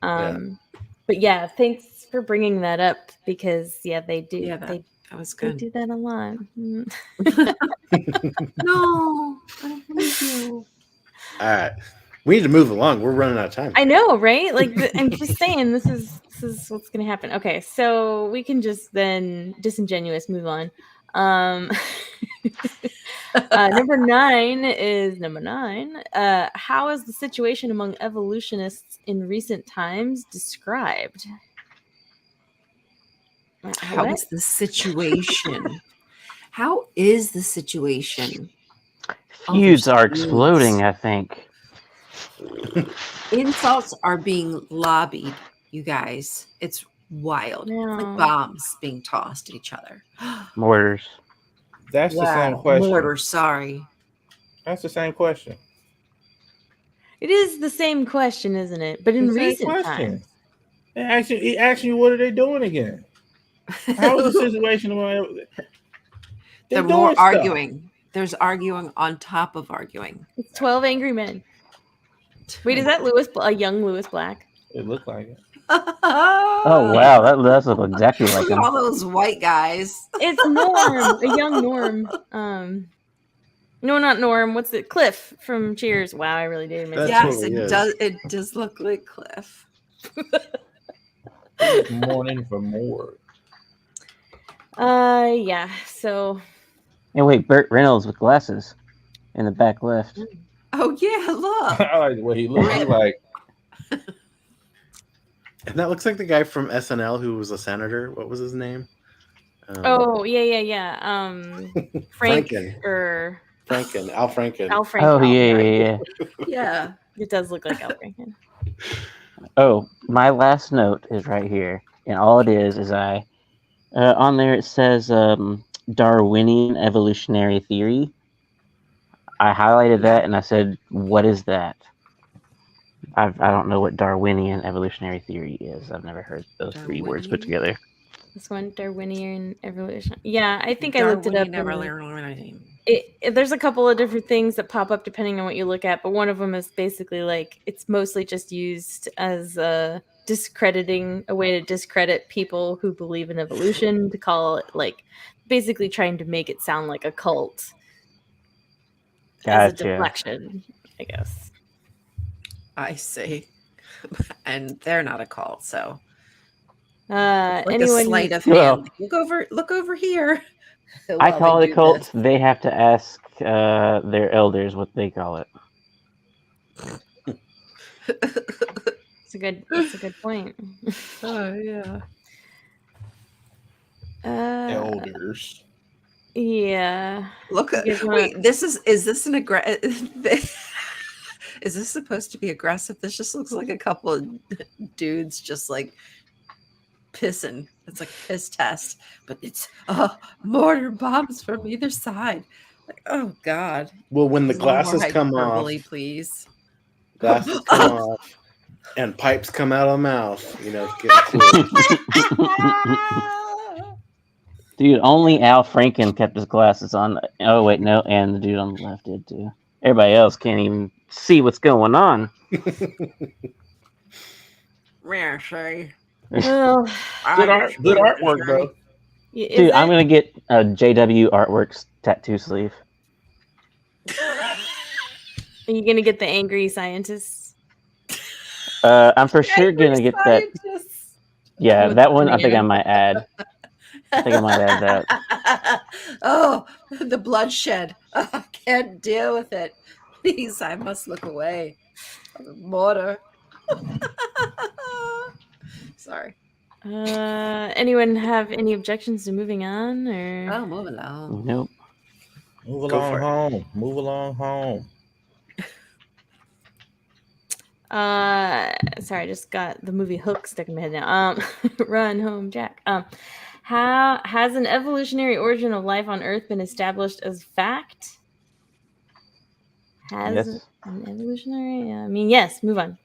But yeah, thanks for bringing that up because they do. Yeah, that was They good. do that a lot. Mm. No, I don't believe you. all right. We need to move along. We're running out of time. I know, right? Like I'm just saying, this is what's gonna happen. Okay, so we can just then disingenuous move on. Number nine. How is the situation among evolutionists in recent times described? How What? is the situation? How is the situation? Feuds are Overseas. exploding, I think. Insults are being lobbied, you guys. It's wild. It's like No. bombs being tossed at each other. Mortars. That's the same question. Mortar, sorry. That's the same question. It is the same question, isn't it? But in The same recent question. times. He asking you, what are they doing again? How is the situation? They're more arguing. There's arguing on top of arguing. It's 12 Angry Men. Wait, is that a young Lewis Black? It looked like it. Oh wow, that does look exactly like Look at him. all those white guys. It's Norm, a young Norm. No, not Norm. What's it? Cliff from Cheers. Wow, I really did miss That's it. Yes, what it it is. does. It does look like Cliff. Morning for more. Yeah. So. And wait, Burt Reynolds with glasses in the back left. Oh yeah, look. I like the way he looks. He's like, And that looks like the guy from SNL who was a senator. What was his name? Oh yeah. Frank Franken. or Franken. Al Franken. Al Franken. Oh sorry. yeah. Yeah. It does look like Al Franken. Oh, my last note is right here, and all it is I on there it says Darwinian evolutionary theory. I highlighted that and I said, "What is that?" I don't know what Darwinian evolutionary theory is. I've never heard those three words put together. This one, Darwinian evolution. Yeah, I think I looked it up. There's a couple of different things that pop up depending on what you look at, but one of them is basically like it's mostly just used as a way to discredit people who believe in evolution, to call it like basically trying to make it sound like a cult. As a deflection, I guess. I see. And they're not a cult, so like anyone, a sleight of hand. Look over here. I call it a cult. They have to ask their elders what they call it. That's a good point. Oh yeah. elders. Yeah. Look at wait. Is this an Is this supposed to be aggressive? This just looks like a couple of dudes just like pissing. It's like piss test, but it's mortar bombs from either side. Like, oh God. Well, when the glasses come off, please. Glasses come off, and pipes come out of the mouth. You know, it's getting cool. Dude, only Al Franken kept his glasses on. Oh wait, no, and the dude on the left did too. Everybody else can't even see what's going on. Rare, sorry. Well, good artwork though. Dude, I'm gonna get a JW Artworks tattoo sleeve. Are you gonna get the angry scientists? I'm for sure gonna get that. Yeah, that one. I think I might add. I think I might add that. Oh, the bloodshed. I can't deal with it. Please, I must look away. Mortar. Sorry. Anyone have any objections to moving on, or move along. Nope. Move along home. Move along home. Sorry, I just got the movie Hook stuck in my head now. Run home, Jack. How has an evolutionary origin of life on Earth been established as fact? Has Yes. an evolutionary? I mean, yes. Move on.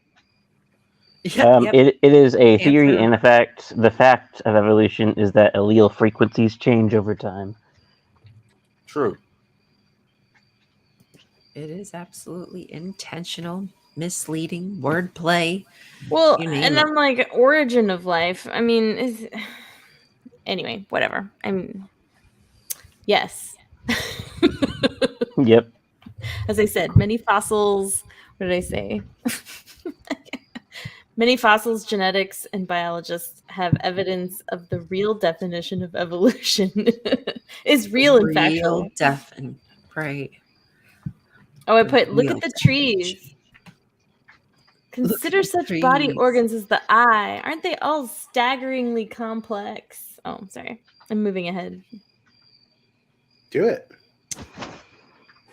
Yep. It is a theory Answer. and a fact. The fact of evolution is that allele frequencies change over time. True. It is absolutely intentional, misleading, wordplay. Well, You name and it. I'm like origin of life. I mean, anyway, whatever. I'm yes. Yep. As I said, many fossils. What did I say? Many fossils, genetics, and biologists have evidence of the real definition of evolution is real and Real factual. deafening. Right. Oh, I put look Real at the definition. trees. Look at Consider the such body trees. organs as the eye. Aren't they all staggeringly complex? Oh, sorry. I'm moving ahead. Do it.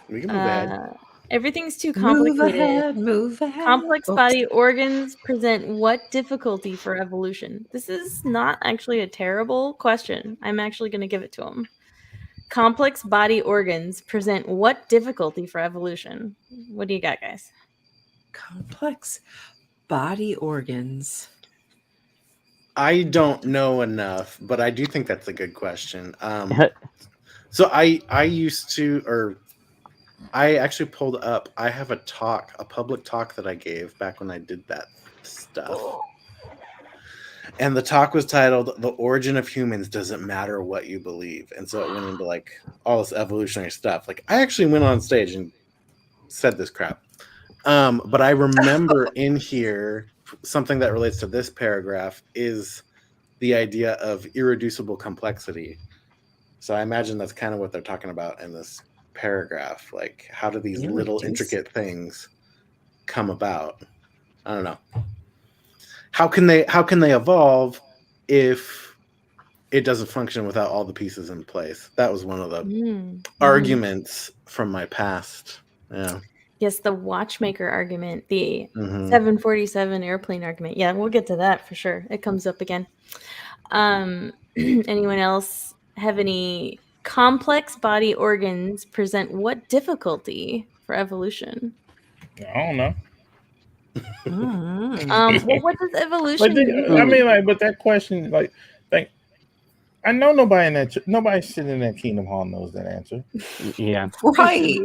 We can move ahead. Everything's too Move complicated. ahead, move ahead. Complex Oops. body organs present what difficulty for evolution? This is not actually a terrible question. I'm actually going to give it to him. Complex body organs present what difficulty for evolution? What do you got, guys? Complex body organs. I don't know enough, but I do think that's a good question. So I used to, or I actually pulled up. I have a public talk that I gave back when I did that stuff. And the talk was titled "The Origin of Humans Doesn't Matter What You Believe." And so it went into like all this evolutionary stuff. Like I actually went on stage and said this crap. But I remember in here something that relates to this paragraph is the idea of irreducible complexity. So I imagine that's kind of what they're talking about in this paragraph. Like, how do these little Irreducible. intricate things come about? I don't know. How can they evolve if it doesn't function without all the pieces in place? That was one of the arguments from my past. Yeah. Yes, the watchmaker argument, the Mhm. 747 airplane argument. Yeah, we'll get to that for sure. It comes up again. Anyone else have any complex body organs present what difficulty for evolution? I don't know. Well, what does But evolution I mean? mean, like, but that question, like, I know nobody nobody sitting in that Kingdom Hall knows that answer. Yeah. Right.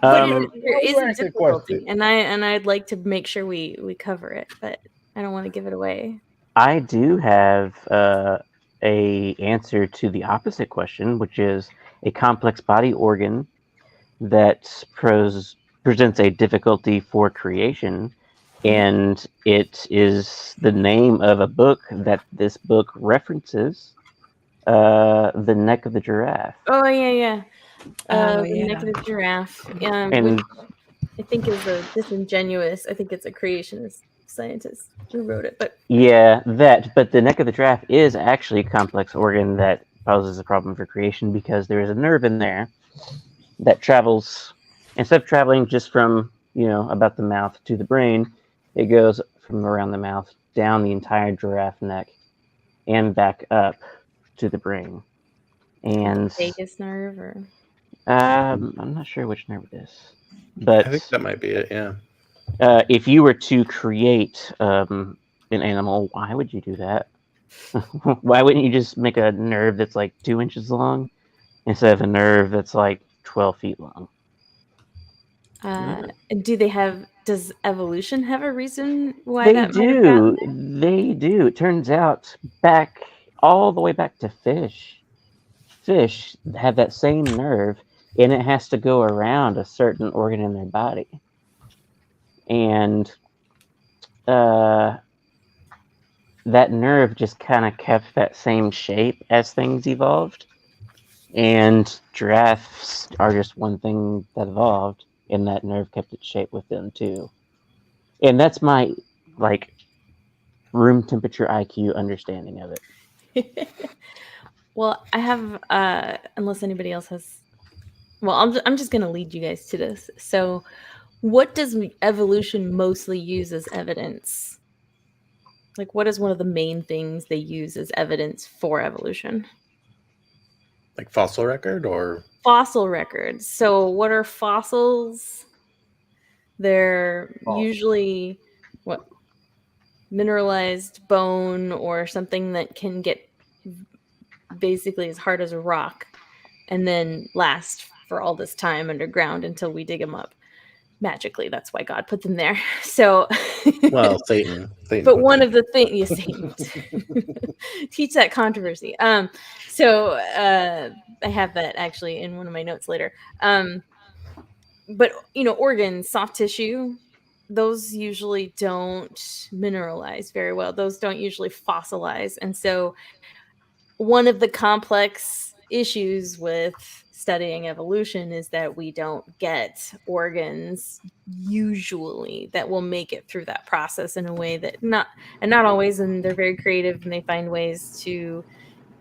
But Um, there is you a ask that difficulty, question? and I'd like to make sure we cover it, but I don't want to give it away. I do have a answer to the opposite question, which is a complex body organ that presents a difficulty for creation, and it is the name of a book that this book references, The Neck of the Giraffe. Oh yeah. Oh, The neck yeah. of the giraffe, which And I think is a disingenuous. I think it's a creationist scientist who wrote it, but yeah, but the neck of the giraffe is actually a complex organ that poses a problem for creation because there is a nerve in there that travels, instead of traveling just from, about the mouth to the brain, it goes from around the mouth down the entire giraffe neck and back up to the brain. And vagus nerve or I'm not sure which nerve it is, I think but that might be it. Yeah. if you were to create an animal, why would you do that? Why wouldn't you just make a nerve that's like 2 inches long instead of a nerve that's like 12 feet long? do they have? Does evolution have a reason why They that might have gotten do. They do. It turns out all the way back to fish. Fish have that same nerve, and it has to go around a certain organ in their body. And that nerve just kind of kept that same shape as things evolved. And giraffes are just one thing that evolved, and that nerve kept its shape with them too. And that's my like room temperature IQ understanding of it. Well, I have. Unless anybody else has. Well, I'm just going to lead you guys to this. So, what does evolution mostly use as evidence? Like, what is one of the main things they use as evidence for evolution? Like fossil record or Fossil records. So, what are fossils? They're usually what, mineralized bone or something that can get basically as hard as a rock and then last for all this time underground until we dig them up magically. That's why God put them there. So, well, Satan. but put one them. of the things, yes, Satan, teach that controversy. So I have that actually in one of my notes later. But organs, soft tissue, those usually don't mineralize very well. Those don't usually fossilize, and so one of the complex issues with studying evolution is that we don't get organs usually that will make it through that process in a way that not always, and they're very creative and they find ways to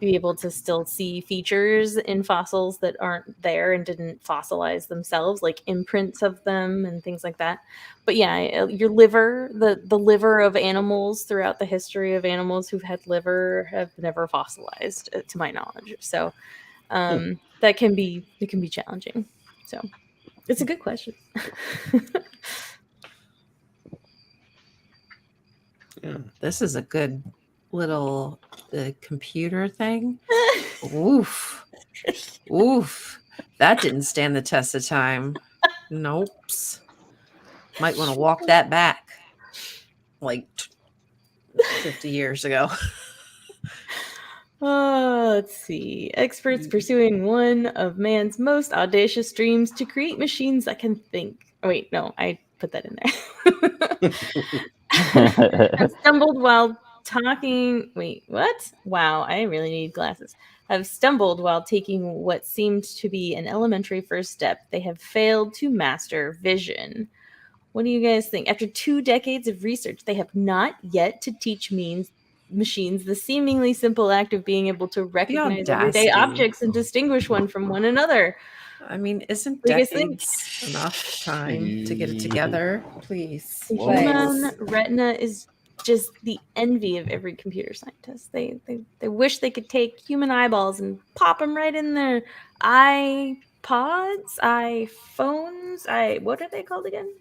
be able to still see features in fossils that aren't there and didn't fossilize themselves, like imprints of them and things like that. But yeah, your liver, the liver of animals throughout the history of animals who've had liver have never fossilized, to my knowledge. So that can be challenging. So it's a good question. Yeah. This is a good little computer thing. Oof. Oof. That didn't stand the test of time. Nope. Might want to walk that back like 50 years ago. Let's see. Experts pursuing one of man's most audacious dreams to create machines that can think. Oh, wait, no, I put that in there. I've stumbled while talking. Wait, what? Wow, I really need glasses. Have stumbled while taking what seemed to be an elementary first step. They have failed to master vision. What do you guys think? After 2 decades of research, they have not yet to teach machines the seemingly simple act of being able to recognize everyday audacity. objects and distinguish one from one another. I mean, isn't What do you guys think? decades enough time to get it together? Please. The Well, human retina is just the envy of every computer scientist. They wish they could take human eyeballs and pop them right in their iPods, iPhones. What are they called again?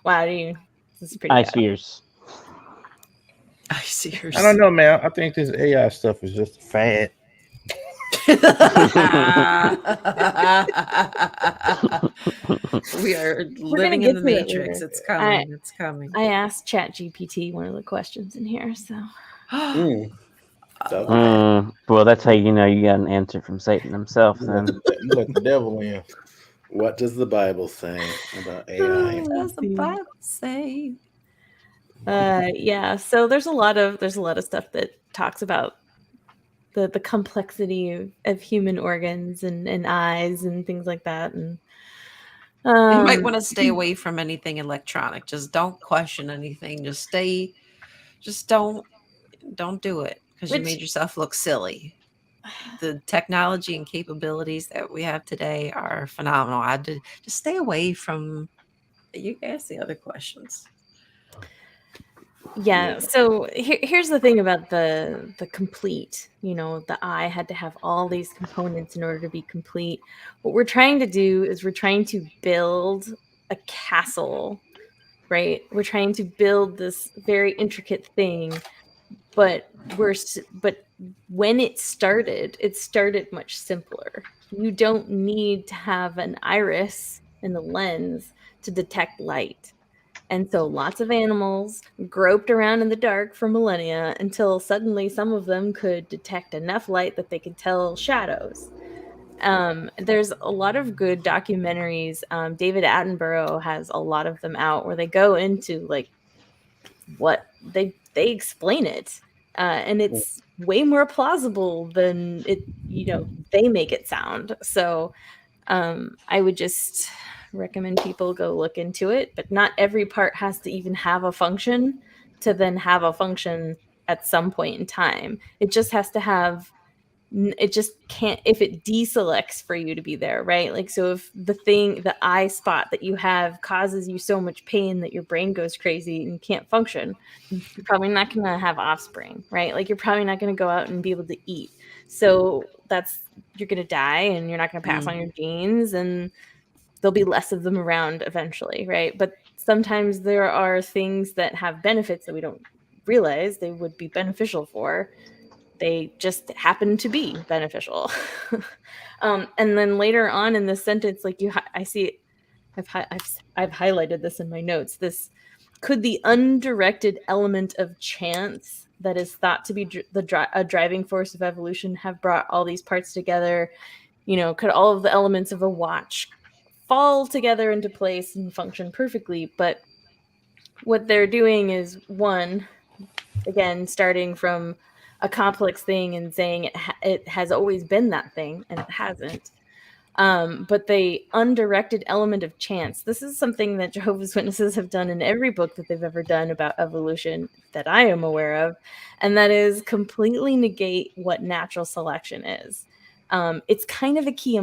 Wow, this is pretty Eye bad. spheres. I see. I don't know, man. I think this AI stuff is just a fad. We are We're gonna living in get the to it matrix. later. It's coming. It's coming. I asked ChatGPT one of the questions in here, so Well, that's how you know you got an answer from Satan himself. Then You let the devil in. what does the Bible say about AI? What does the Bible say? yeah, so there's a lot of stuff that talks about the complexity of human organs and eyes and things like that, and You might want to stay away from anything electronic. Just don't question anything. Just don't do it because you made yourself look silly. The technology and capabilities that we have today are phenomenal. I did just stay away from. You can ask the other questions. Yeah. So here's the thing about the complete. The eye had to have all these components in order to be complete. What we're trying to do is we're trying to build a castle, right? We're trying to build this very intricate thing, but when it started much simpler. You don't need to have an iris and a lens to detect light. And so lots of animals groped around in the dark for millennia until suddenly some of them could detect enough light that they could tell shadows. There's a lot of good documentaries. David Attenborough has a lot of them out where they go into like what they explain it, and it's way more plausible than they make it sound. So I would just recommend people go look into it, but not every part has to even have a function to then have a function at some point in time. It just has to have it just can't, if it deselects for you to be there, right? Like, so if the eye spot that you have causes you so much pain that your brain goes crazy and you can't function, you're probably not going to have offspring, right? Like, you're probably not going to go out and be able to eat. So you're going to die, and you're not going to pass on your genes, and there'll be less of them around eventually, right? But sometimes there are things that have benefits that we don't realize they would be beneficial for. They just happen to be beneficial. And then later on in the sentence, like I see it, I've highlighted this in my notes. This could the undirected element of chance that is thought to be a driving force of evolution have brought all these parts together. Could all of the elements of a watch fall together into place and function perfectly? But what they're doing is, one, again, starting from a complex thing and saying it has always been that thing, and it hasn't. But the undirected element of chance, this is something that Jehovah's Witnesses have done in every book that they've ever done about evolution that I am aware of, and that is completely negate what natural selection is. It's kind of a key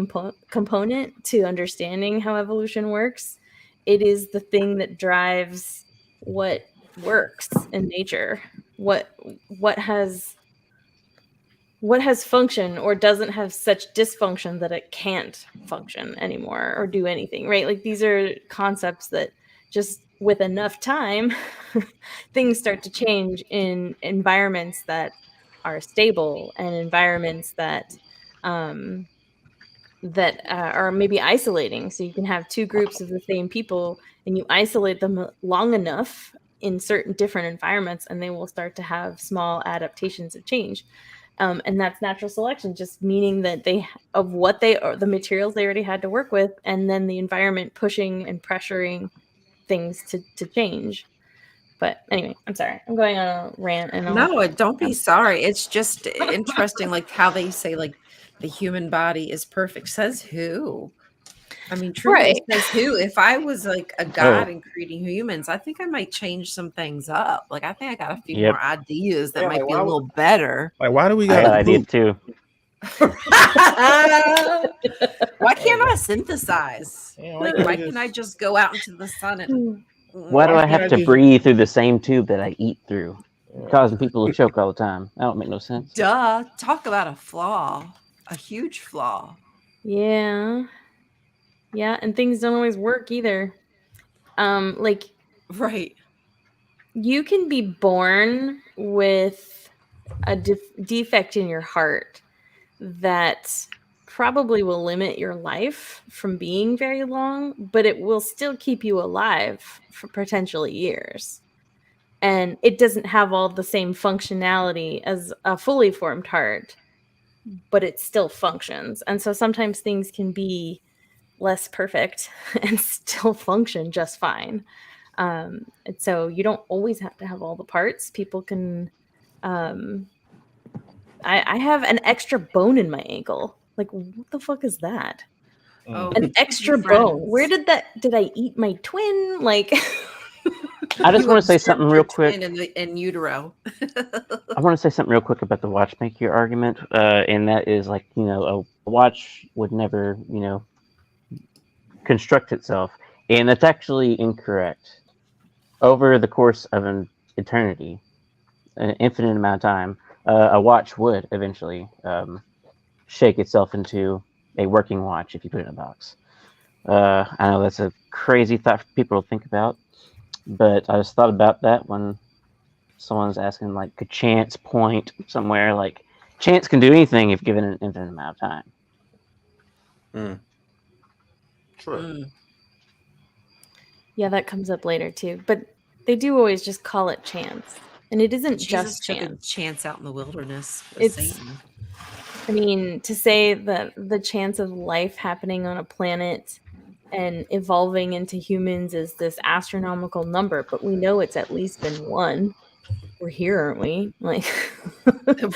component to understanding how evolution works. It is the thing that drives what works in nature, what has function or doesn't have such dysfunction that it can't function anymore or do anything, right? Like, these are concepts that just with enough time, things start to change in environments that are stable and environments that are maybe isolating. So you can have two groups of the same people, and you isolate them long enough in certain different environments, and they will start to have small adaptations of change. And that's natural selection, just meaning that the materials they already had to work with, and then the environment pushing and pressuring things to change. But anyway, I'm sorry, I'm going on a rant. And No, don't be sorry. It's just interesting, like how they say, like, the human body is perfect. Says who? I mean, truly, Right. says who? If I was like a god and creating humans, I think I might change some things up. Like, I think I got a few Yep. more ideas that Yeah, might like, be a why little better. Like, why do we I got had to ideas poop? too. Why can't I synthesize? Yeah, Like, can't why I can't I just just go out into the sun and Why do why I can't have I to just breathe through the same tube that I eat through? Causing people to choke all the time. That don't make no sense. duh, talk about a flaw, a huge flaw. Yeah. And things don't always work either. Like, Right. you can be born with a defect in your heart that probably will limit your life from being very long, but it will still keep you alive for potentially years. And it doesn't have all the same functionality as a fully formed heart, but it still functions. And so sometimes things can be less perfect and still function just fine. And so you don't always have to have all the parts. People can. I have an extra bone in my ankle. Like, what the fuck is that? Oh, An we can be extra bone. Where friends. did I eat my twin? Like, I just You want to say something absorbed real your quick. twin in utero. I want to say something real quick about the watchmaker argument, and that is like, a watch would never, construct itself, and that's actually incorrect. Over the course of an eternity, an infinite amount of time, a watch would eventually shake itself into a working watch if you put it in a box. I know that's a crazy thought for people to think about, but I just thought about that when someone's asking, like, could chance point somewhere? Like, chance can do anything if given an infinite amount of time. True. yeah, that comes up later too. But they do always just call it chance, and it isn't Jesus just took a chance. chance out in the wilderness with It's, Satan. I mean, to say that the chance of life happening on a planet and evolving into humans is this astronomical number, but we know it's at least been one. We're here, aren't we? Like,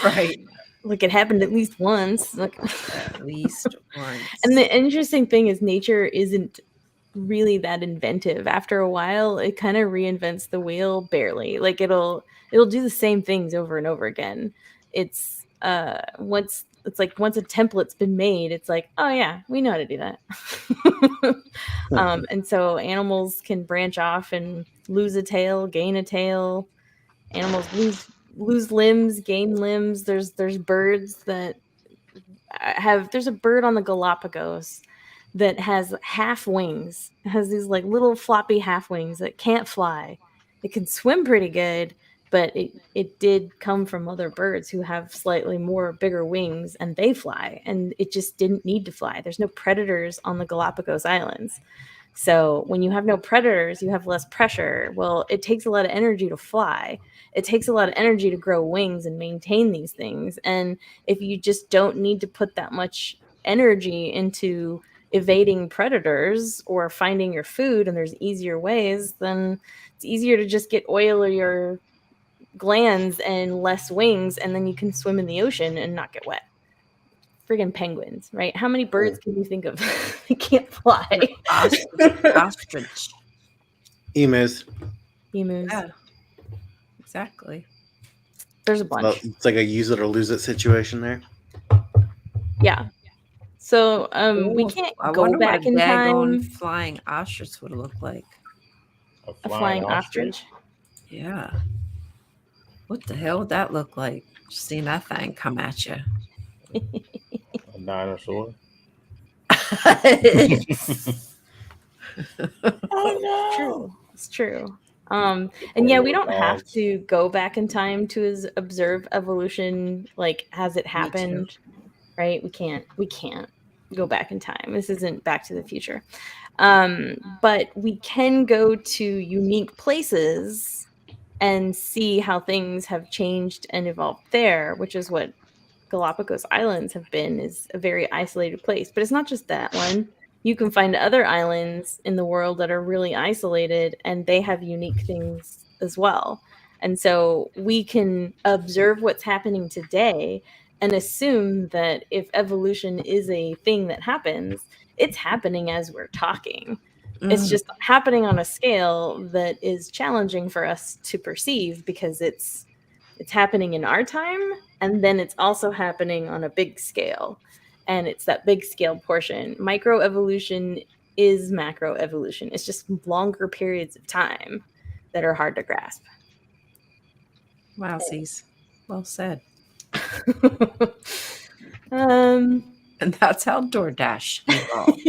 Right. like, it happened at least once. Like, At least and once. the interesting thing is nature isn't really that inventive. After a while, it kind of reinvents the wheel barely. Like, it'll do the same things over and over again. It's once it's like once a template's been made, it's like, oh yeah, we know how to do that. And so animals can branch off and lose a tail, gain a tail. Animals lose limbs, gain limbs. There's birds that have there's a bird on the Galapagos that has half wings. It has these like little floppy half wings that can't fly. It can swim pretty good, but it did come from other birds who have slightly more bigger wings and they fly, and it just didn't need to fly. There's no predators on the Galapagos Islands. So when you have no predators, you have less pressure. Well, it takes a lot of energy to fly. It takes a lot of energy to grow wings and maintain these things. And if you just don't need to put that much energy into evading predators or finding your food and there's easier ways, then it's easier to just get oilier glands and less wings, and then you can swim in the ocean and not get wet. Friggin' penguins, right? How many birds can you think of that can't fly? Ostrich. Emus. Emus. Yeah. Exactly. There's a bunch. Well, it's like a use it or lose it situation there. Yeah. So we can't I go wonder what back a in daggone time. flying ostrich would look like. A flying ostrich. Yeah. What the hell would that look like? Just seeing that thing come at you. A dinosaur. True. It's true. And yeah, we don't have to go back in time to observe evolution like as it happened, right? We can't go back in time. This isn't Back to the Future. But we can go to unique places and see how things have changed and evolved there, which is what Galapagos Islands have been, is a very isolated place. But it's not just that one. You can find other islands in the world that are really isolated and they have unique things as well. And so we can observe what's happening today and assume that if evolution is a thing that happens, it's happening as we're talking. It's just happening on a scale that is challenging for us to perceive because it's happening in our time, and then it's also happening on a big scale. And it's that big scale portion. Microevolution is macroevolution. It's just longer periods of time that are hard to grasp. Wowsies. Well said. um And that's how DoorDash evolved.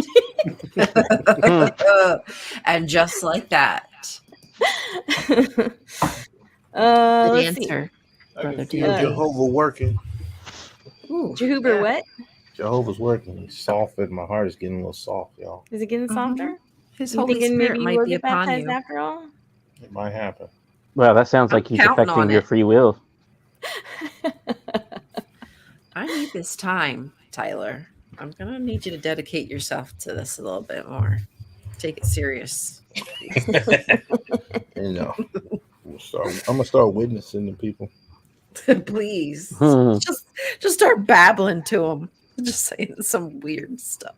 And just like that. Let's answer. I can Brother feel DOD. Jehovah working. Ooh, Jehuber, yeah. what? Jehovah's working. He's soft, and my heart is getting a little soft, y'all. Is it getting softer? His You Holy thinking Spirit maybe you might will be get upon baptized you. after all? It might happen. Well, that sounds I'm like he's counting affecting on your it. free will. I need this time, Tyler. I'm going to need you to dedicate yourself to this a little bit more. Take it serious. You know, I'm gonna start witnessing the people. Please. Just start babbling to them. Just saying some weird stuff.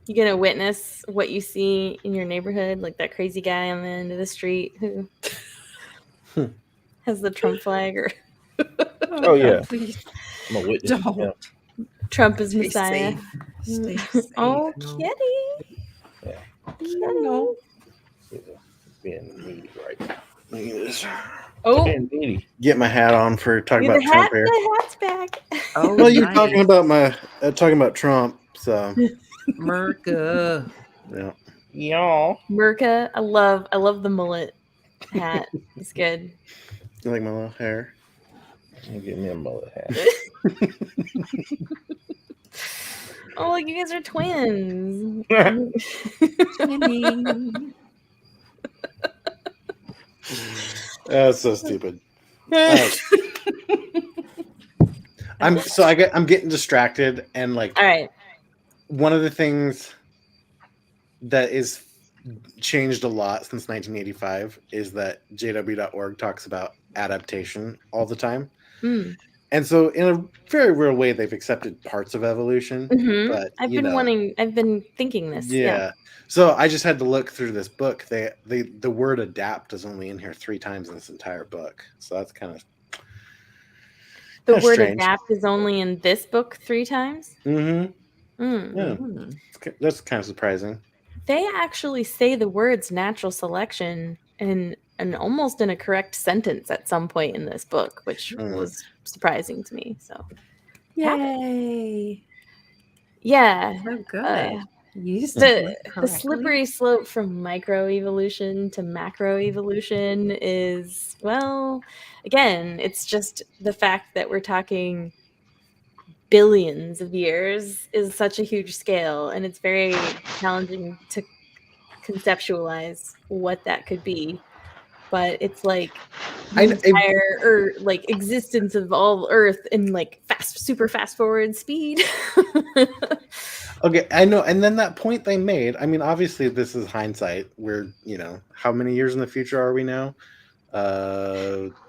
You gonna witness what you see in your neighborhood, like that crazy guy on the end of the street who has the Trump flag, or Oh yeah, Please I'm a witness. don't. Yeah. Trump is Stay Messiah. safe. Stay safe. Oh, No. kitty. Yeah. No. It's being needy right now. Look at this. Oh, Being needy. Get my hat on for talking the about Trump here. hat's back. Oh, Well, you're nice. talking about Trump, so Merca. yeah. Y'all. Merca, I love the mullet hat. It's good. You like my little hair? Give me a mullet hat. Oh, look, you guys are twins. Twinning. That's so stupid. I'm getting distracted, and like All right. one of the things that is changed a lot since 1985 is that JW.org talks about adaptation all the time. Mm. And so in a very real way, they've accepted parts of evolution, Mhm. but I've been thinking this. yeah. So I just had to look through this book. The word adapt is only in here 3 times in this entire book. So that's kind of The That's word strange. adapt is only in this book 3 times? Mm-hmm. Yeah, Hmm. that's kind of surprising. They actually say the words natural selection and almost in a correct sentence at some point in this book, which was surprising to me. So, Yay. yeah. So good. You used The it the correctly. slippery slope from microevolution to macroevolution is, well, again, it's just the fact that we're talking billions of years is such a huge scale, and it's very challenging to conceptualize what that could be. But it's like the I entire like existence of all Earth in like super fast forward speed. Okay, I know. And then that point they made, I mean, obviously this is hindsight. We're, how many years in the future are we now?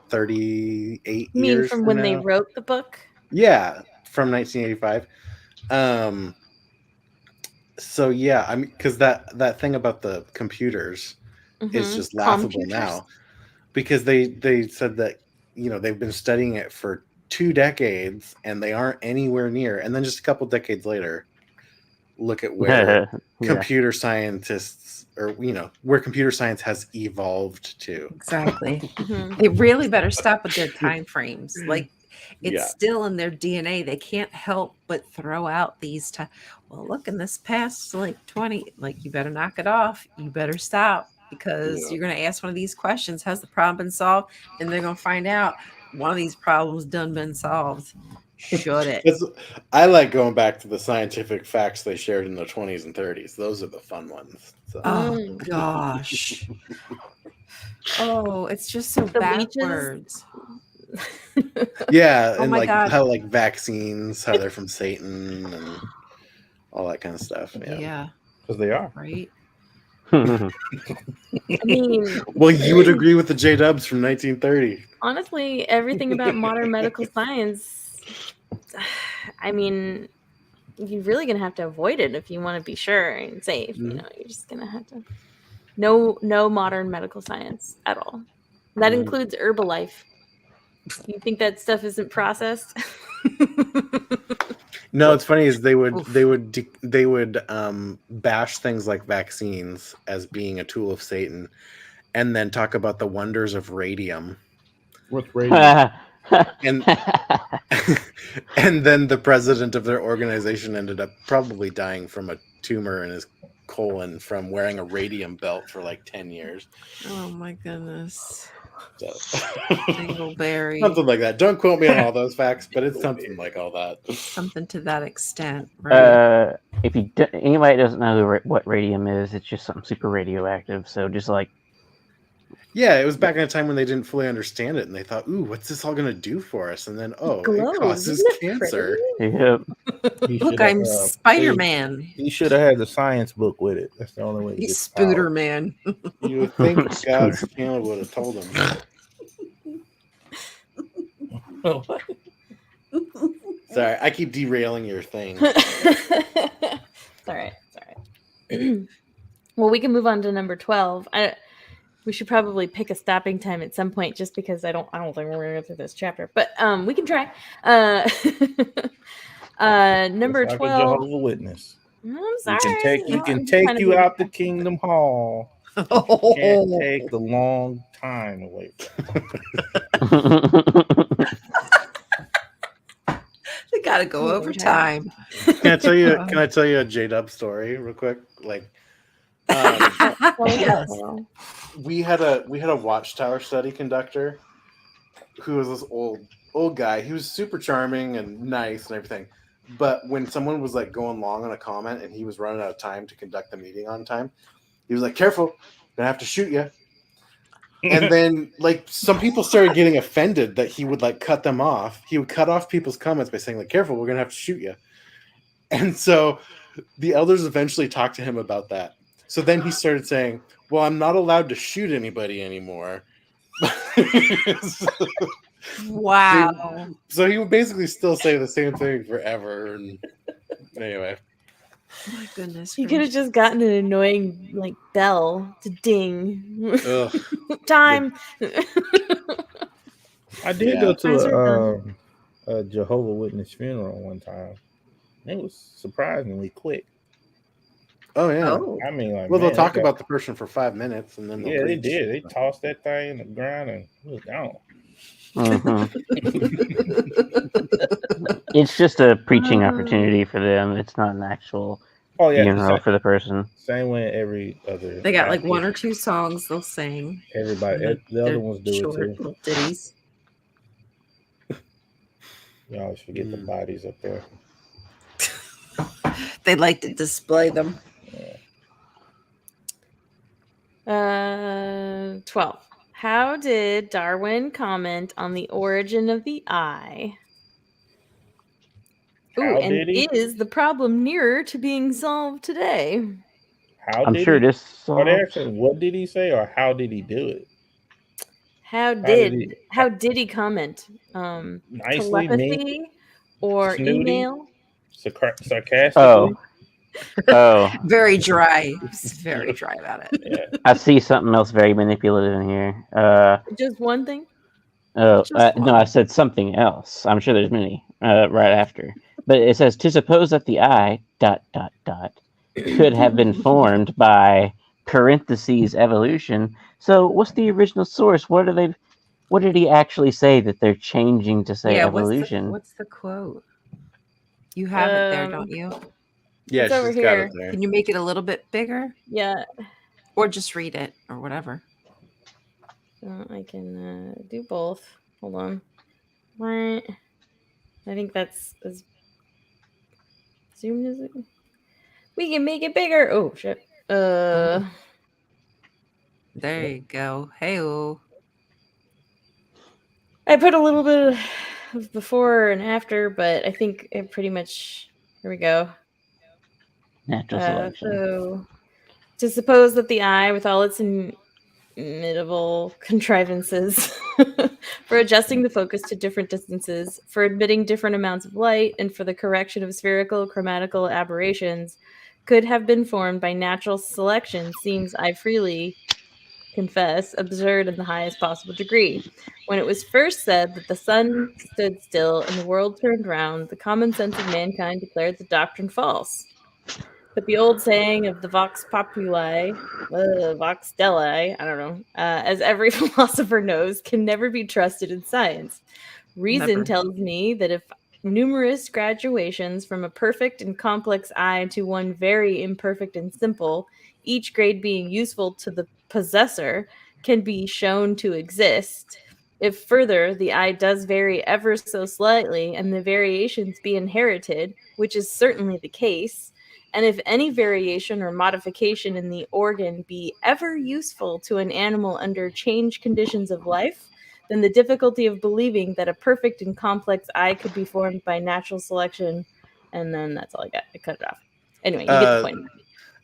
38 You mean years from from when they now. wrote the book? Yeah, from 1985. Um so yeah, I mean, cuz that thing about the computers is just laughable Computers? now, because they said that, they've been studying it for 2 decades and they aren't anywhere near, and then just a couple decades later, look at where Yeah. computer scientists, or where computer science has evolved to. Exactly. Mhm. They really better stop with their time frames. Like it's Yeah. still in their DNA. They can't help but throw out these time. Well, look, in this past like 20, like you better knock it off. You better stop because Yeah. you're going to ask one of these questions. Has the problem been solved? And they're going to find out one of these problems done been solved. Should it? I like going back to the scientific facts they shared in the 20s and 30s. Those are the fun ones. So. Oh Mm. gosh. Oh, it's just so The leeches. backwards. Yeah, Oh and my like God. how like vaccines, how they're from Satan and all that kind of stuff. Yeah. Yeah, Because they are. right. I mean, Well, you would agree with the J Dubs from 1930. honestly, everything about modern medical science, I mean, you're really gonna have to avoid it if you want to be sure and safe. Mhm. You're just gonna have to no modern medical science at all. That Mhm. includes Herbalife. You think that stuff isn't processed? No, it's funny is Oof. they would bash things like vaccines as being a tool of Satan, and then talk about the wonders of radium. What's radio? And and then the president of their organization ended up probably dying from a tumor in his colon from wearing a radium belt for like 10 years. Oh my goodness. So Dingleberry. something like that. Don't quote me on all those facts, but it's something like all that. Something to that extent, right? If anybody doesn't know what radium is, it's just something super radioactive. So just like Yeah, it was back in a time when they didn't fully understand it, and they thought, "Ooh, what's this all going to do for us?" And then, oh, it Glows, causes isn't it cancer. pretty? yep. Look, I'm Spider-Man. He should have had the science book with it. That's the only way. He's Spooderman. You would think God's Scooter. channel would have told him. Sorry, I keep derailing your thing. It's all right. Well, we can move on to number 12. We should probably pick a stopping time at some point, just because I don't think we're gonna go through this chapter, but we can try. Number Like a 12. Jehovah's Witness. I'm He sorry. can take I'm you just trying to you be out the Kingdom Hall. You can't take the long time away from They gotta go overtime. Can I tell you a J-Dub story real quick? Like, Yes. we had a Watchtower study conductor who was this old guy. He was super charming and nice and everything. But when someone was like going long on a comment and he was running out of time to conduct the meeting on time, he was like, "Careful, gonna have to shoot you." And then like some people started getting offended that he would like cut them off. He would cut off people's comments by saying like, "Careful, we're gonna have to shoot you." And so the elders eventually talked to him about that. So then he started saying, "Well, I'm not allowed to shoot anybody anymore." Wow. So he would basically still say the same thing forever. And anyway, My goodness. You could have just gotten an annoying like bell to ding. ugh. Time. I did Yeah. go to Times are done. a Jehovah Witness funeral one time. It was surprisingly quick. Oh yeah. Oh, I mean, like, Well, they'll man, they talk got, about the person for 5 minutes and then they'll yeah, they preach. did. They tossed that thing in the ground and it was gone. Hmm. It's just a preaching opportunity for them. It's not an actual Oh yeah, funeral for the person. same way every other they got like Baptist, one or two songs they'll sing. everybody, And the other they're ones do it short too. little ditties. You always forget the bodies up there. They like to display them. 12. How did Darwin comment on the origin of the eye? Ooh, How and did he? is the problem nearer to being solved today? How I'm did sure it he? is Are they solved. asking what did he say or how did he do it? How How did he? did he comment? Nicely, mean, Telepathy or snooty, email? sarcastically. Oh, oh, Very dry. Very dry about it. Yeah. I see something else very manipulative in here. Just one thing? Oh, Just no, I one. said something else. I'm sure there's many right after. But it says to suppose that the eye could have been formed by parentheses evolution. So what's the original source? What did he actually say that they're changing to say Yeah, evolution? what's the quote? You have it there, don't you? Yeah, It's over she's got it here. there. Can you make it a little bit bigger? Yeah. Or just read it or whatever. I can do both. Hold on. What? I think that's as zoomed as it. We can make it bigger. Oh shit. There you go. Hey-oh. I put a little bit of before and after, but I think it pretty much. Here we go. Natural selection. So to suppose that the eye, with all its imitable contrivances for adjusting the focus to different distances, for admitting different amounts of light, and for the correction of spherical chromatical aberrations, could have been formed by natural selection seems, I freely confess, absurd in the highest possible degree. When it was first said that the sun stood still and the world turned round, the common sense of mankind declared the doctrine false. But the old saying of the vox populi, vox dei, I don't know, as every philosopher knows, can never be trusted in science. Reason Never. tells me that if numerous graduations from a perfect and complex eye to one very imperfect and simple, each grade being useful to the possessor, can be shown to exist, if further the eye does vary ever so slightly and the variations be inherited, which is certainly the case, and if any variation or modification in the organ be ever useful to an animal under changed conditions of life, then the difficulty of believing that a perfect and complex eye could be formed by natural selection, and then that's all I got. I cut it off. Anyway, you get the point.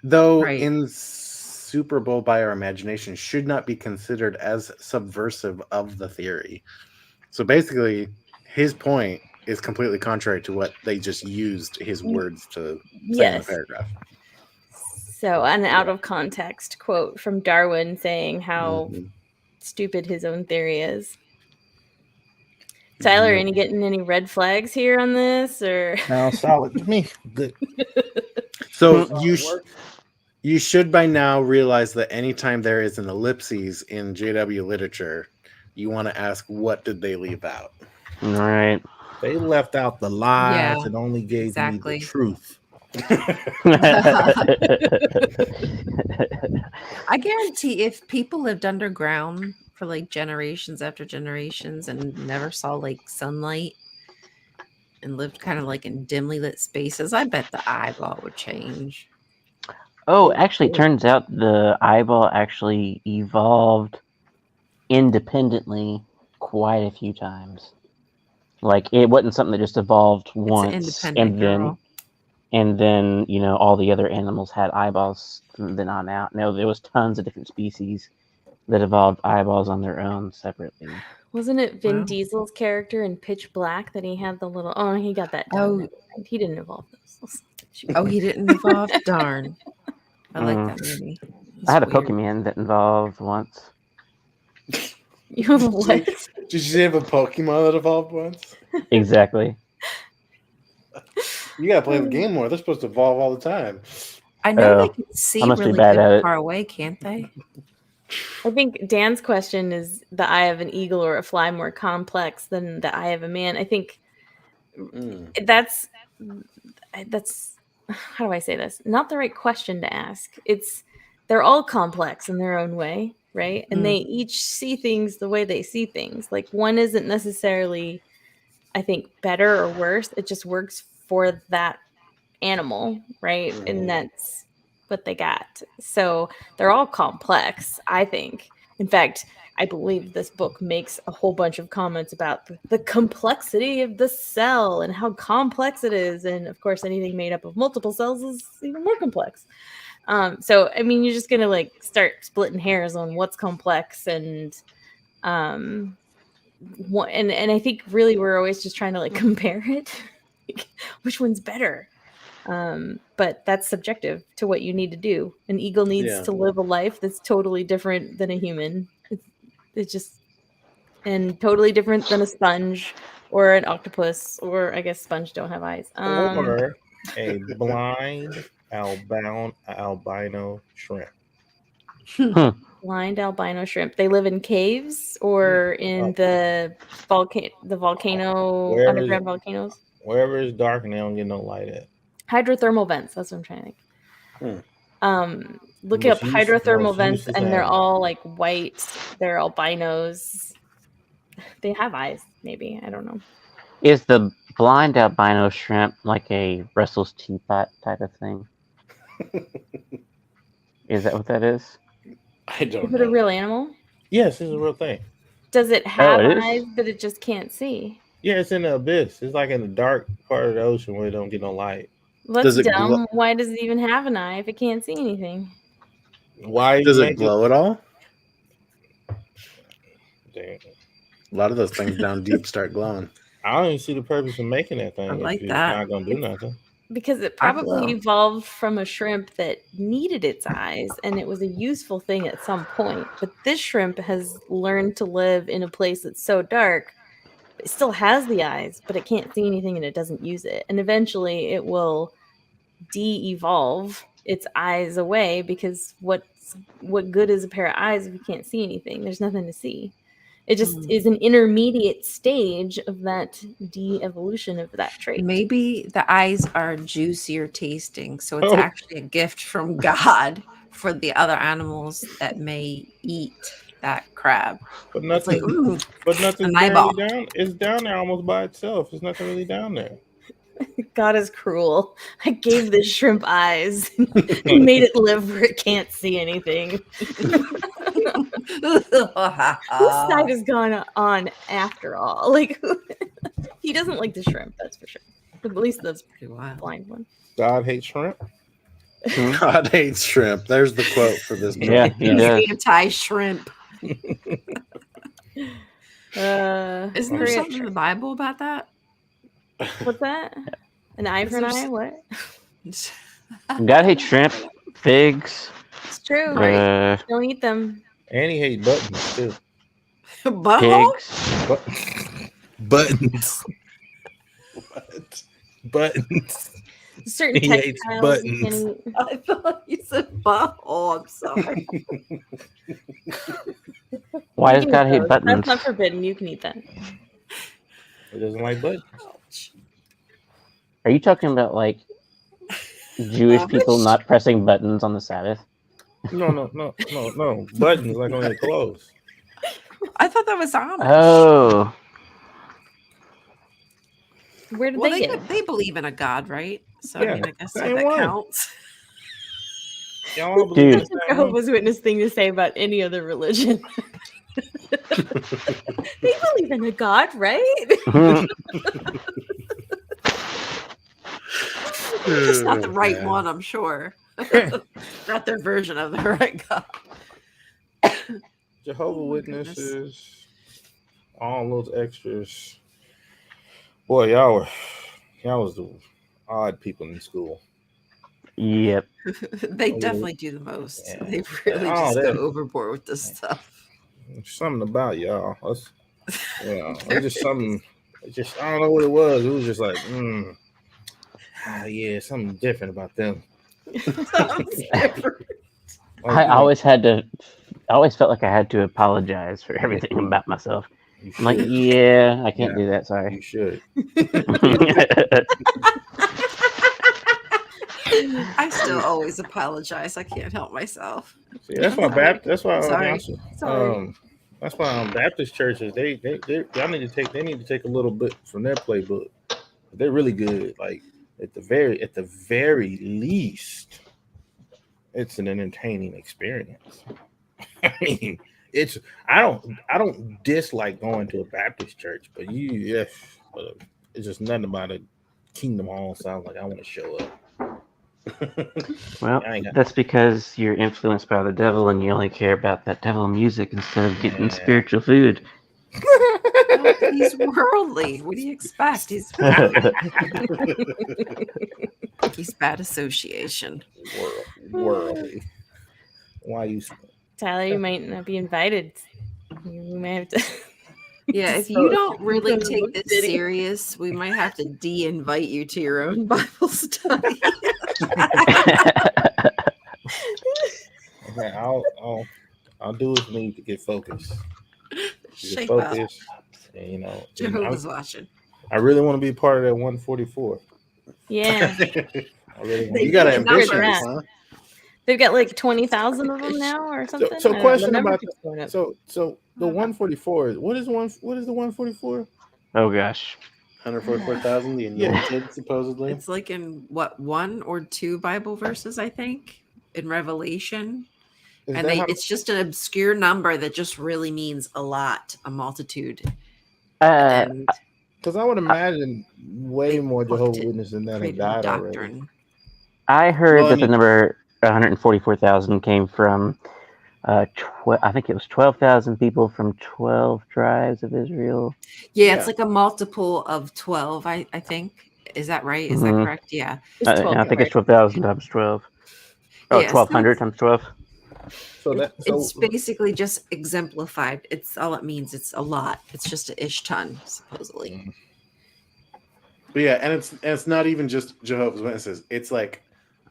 Though Right. insuperable by our imagination should not be considered as subversive of the theory. So basically, his point is completely contrary to what they just used his words to say in the Yes. paragraph. So, an out of context quote from Darwin saying how Mhm. stupid his own theory is. Tyler, Yep. any getting any red flags here on this, or Sounds solid to me. Good. So Solid work. you should by now realize that anytime there is an ellipses in JW literature, you want to ask what did they leave out? Right. They left out the lies Yeah, and only gave me the exactly. truth. I guarantee if people lived underground for like generations after generations and never saw like sunlight and lived kind of like in dimly lit spaces, I bet the eyeball would change. Oh, actually, it turns out the eyeball actually evolved independently quite a few times. Like it wasn't something that just evolved It's an once independent girl. and then all the other animals had eyeballs from then on out. No, there was tons of different species that evolved eyeballs on their own separately. wasn't it Vin Wow. Diesel's character in Pitch Black that he had the little? Oh, he got that done. Oh, Never mind. He didn't evolve those. oh, he didn't evolve. Darn. I like that movie. I It's had a weird. Pokemon that evolved once. You have a what? Did you say have a Pokemon that evolved once? Exactly. You gotta play the game more. They're supposed to evolve all the time. I know they Oh, can I see must be really bad good at it. far away, can't they? I think Dan's question is the eye of an eagle or a fly more complex than the eye of a man. I think that's how do I say this? Not the right question to ask. They're all complex in their own way, right? And they each see things the way they see things. Like one isn't necessarily, I think, better or worse. It just works for that animal, right? And that's what they got. So they're all complex, I think. In fact, I believe this book makes a whole bunch of comments about the complexity of the cell and how complex it is. And of course, anything made up of multiple cells is even more complex. So, I mean, you're just going to like start splitting hairs on what's complex um, and I think really we're always just trying to like compare it. Like, which one's better? But that's subjective to what you need to do. An eagle needs to live a life that's totally different than a human. It's just and totally different than a sponge or an octopus, or I guess sponge don't have eyes. Or a blind albino shrimp. Blind albino shrimp. They live in caves or in the volcano underground volcanoes. Wherever it's dark and they don't get no light at. Hydrothermal vents. That's what I'm trying to think. Look Most up hydrothermal vents, useless and they're animal. all like white. They're albinos. They have eyes, maybe. I don't know. Is the blind albino shrimp like a Russell's teapot type of thing? Is that what that is? I don't Is it a know. real animal? Yes, it's a real thing. Does it have it is? eyes, but it just can't see? Yeah, it's in the abyss. It's like in the dark part of the ocean where it don't get no light. Well, Does that's it dumb. Why does it even have an eye if it can't see anything? Why Does you it make glow at all? Damn. A lot of those things down deep start glowing. I don't even see the purpose of making that thing I like if that. it's not gonna do nothing. Because it I probably glow. evolved from a shrimp that needed its eyes and it was a useful thing at some point. But this shrimp has learned to live in a place that's so dark. It still has the eyes, but it can't see anything and it doesn't use it. And eventually it will de-evolve its eyes away because what good is a pair of eyes if you can't see anything? There's nothing to see. It just is an intermediate stage of that de-evolution of that trait. Maybe the eyes are juicier tasting, so it's Oh. actually a gift from God for the other animals that may eat that crab. But It's like, nothing. ooh, But nothing's an eyeball. barely down. It's down there almost by itself. There's nothing really down there. God is cruel. I gave this shrimp eyes and made it live where it can't see anything. Whose side has gone on after all? Like, he doesn't like the shrimp, that's for sure. At least the Pretty wild. blind one. God hates shrimp. God hates shrimp. There's the quote for this. Yeah, he does. Anti-shrimp. Isn't there Korea something in shrimp. the Bible about that? What's that? An eye for an eye? What? God hates shrimp, figs. It's true. Uh, Don't eat them. And he hates buttons too. Butthole? pigs. Buttons. What? Buttons. Certain He hates textiles you buttons. can eat. I thought you said butthole. I'm sorry. Why You does can God eat hate those. buttons? That's not forbidden. You can eat that. He doesn't like buttons. Are you talking about like Jewish people not pressing buttons on the Sabbath? No. Buttons like on your clothes. I thought that was Amish. Oh, Where did Well, they get? they believe in a God, right? So Yeah, I mean, I guess same that one. counts. Y'all all believe Dude. That's the a same one. Jehovah's Witness thing to say about any other religion. They believe in a God, right? Just not the Oh, right man. one, I'm sure. Not their version of the right God. Jehovah Oh, my Witnesses, all those extras. Boy, y'all was the odd people in school. yep. They definitely do the most. Yeah. They really Oh, just that- go overboard with this stuff. Something about y'all. It's just something. It's just I don't know what it was. It was just like, yeah, something different about them. Like, I always had to. I always felt like I had to apologize for everything about myself. you I'm like, should. yeah, I can't Yeah. do that. Sorry. You should. I still always apologize. I can't help myself. See, that's why Sorry. That's why Sorry. that's why Baptist churches y'all need to take they need to take a little bit from their playbook. They're really good. Like at the very least, it's an entertaining experience. I mean, it's I don't dislike going to a Baptist church, but it's just nothing about a Kingdom Hall sounds like I want to show up. Well, I ain't got that's because you're influenced by the devil and you only care about that devil music instead of getting Yeah. spiritual food. Well, he's worldly. What do you expect? He's bad association. worldly. Why you? Tyler, you might not be invited. You may have to. Yeah, if you don't really take this serious, we might have to de-invite you to your own Bible study. Okay, I'll do what's needed to get focused. Shape up. And, Jehovah's watching. I really want to be part of that 144. Yeah. I really want They You got did ambitions, numbers. huh? They've got like 20,000 of them now or something. So I don't know, question the number about keeps going up. so the 144 is what is the 144? Oh gosh. 144,000, the anointed, supposedly. It's like in what, 1 or 2 Bible verses, I think, in Revelation. Is And that how, it's just an obscure number that just really means a lot, a multitude. Uh, And because I would imagine way they more booked Jehovah's it, Witnesses than that have created a died already. doctrine. I heard Well, that and the number 144,000 came from, I think it was 12,000 people from 12 tribes of Israel. Yeah, Yeah. it's like a multiple of 12, I think. Is that right? Is that Mhm. correct? Yeah. It's 12. I think it's 12,000 times 12. Oh, Yeah, so 1,200 times 12. it's basically just exemplified. It's all it means. It's a lot. It's just a ish ton, supposedly. But yeah, and it's not even just Jehovah's Witnesses. It's like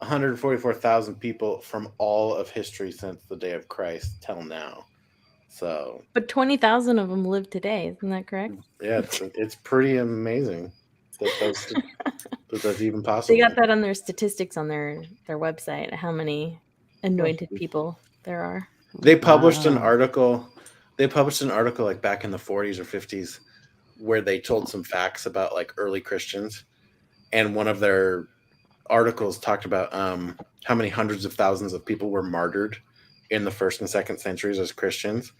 144,000 people from all of history since the day of Christ till now. So But 20,000 of them live today. Isn't that correct? yeah, it's pretty amazing that that's even possible. They got that on their statistics on their website, how many anointed people there are. They published an Wow. article. They published an article like back in the 40s or 50s where they told some facts about like early Christians, and one of their articles talked about how many hundreds of thousands of people were martyred in the first and second centuries as Christians.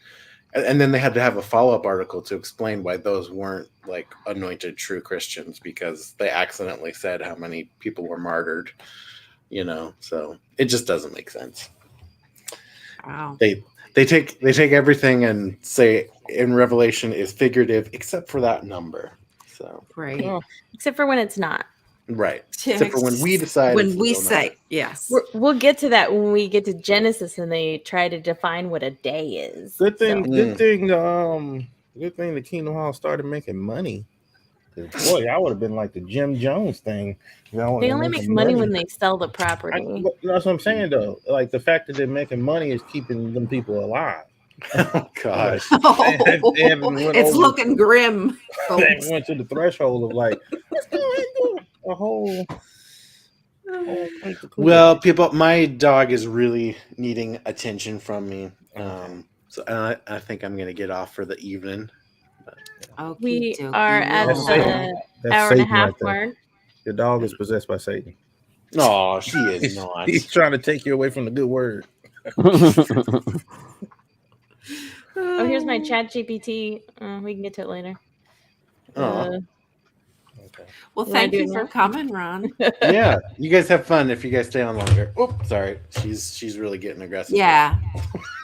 And then they had to have a follow-up article to explain why those weren't like anointed true Christians, because they accidentally said how many people were martyred, so it just doesn't make sense. Wow. They take everything and say in Revelation is figurative except for that number. So Right. Well, except for when it's not. right. Except for when we decide when it's we real say number. yes. We'll get to that when we get to Genesis and they try to define what a day is. Good thing So- good thing the Kingdom Hall started making money. Boy, I would have been like the Jim Jones thing. They only make money when they sell the property. That's what I'm saying though. Like the fact that they're making money is keeping them people alive. Oh gosh. They haven't went It's over- looking grim, They folks. went to the threshold of like let's go ahead and do a whole Well, people, my dog is really needing attention from me. So I think I'm gonna get off for the evening. We Okey-dokey, are at That's the Satan. That's hour and a Satan half right there. mark. Your dog is possessed by Satan. No, she is not. He's trying to take you away from the good word. Oh, here's my chat GPT. We can get to it later. Oh. Okay. Well, You wanna thank do you it for now? coming, Ron. Yeah, you guys have fun if you guys stay on longer. Oh, sorry, she's really getting aggressive. Yeah.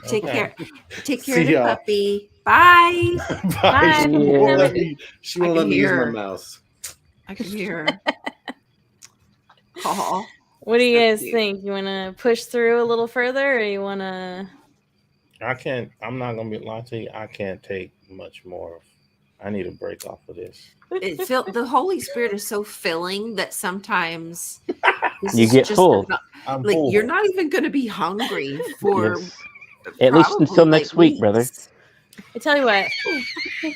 Take Okay. care. Take care See of the y'all. puppy. Bye. Bye. Bye. She won't Yeah. let me, she I won't can let me use hear my her. mouse. I can hear her. Oh, What do you so guys cute. think? You want to push through a little further, or you want to? I can't. I'm not gonna be lying to you. I can't take much more. I need a break off of this. The Holy Spirit is so filling that sometimes this You is get just full. I'm like full. you're not even going to be hungry for Yes. At least probably until like next week, brother. weeks. I tell you what,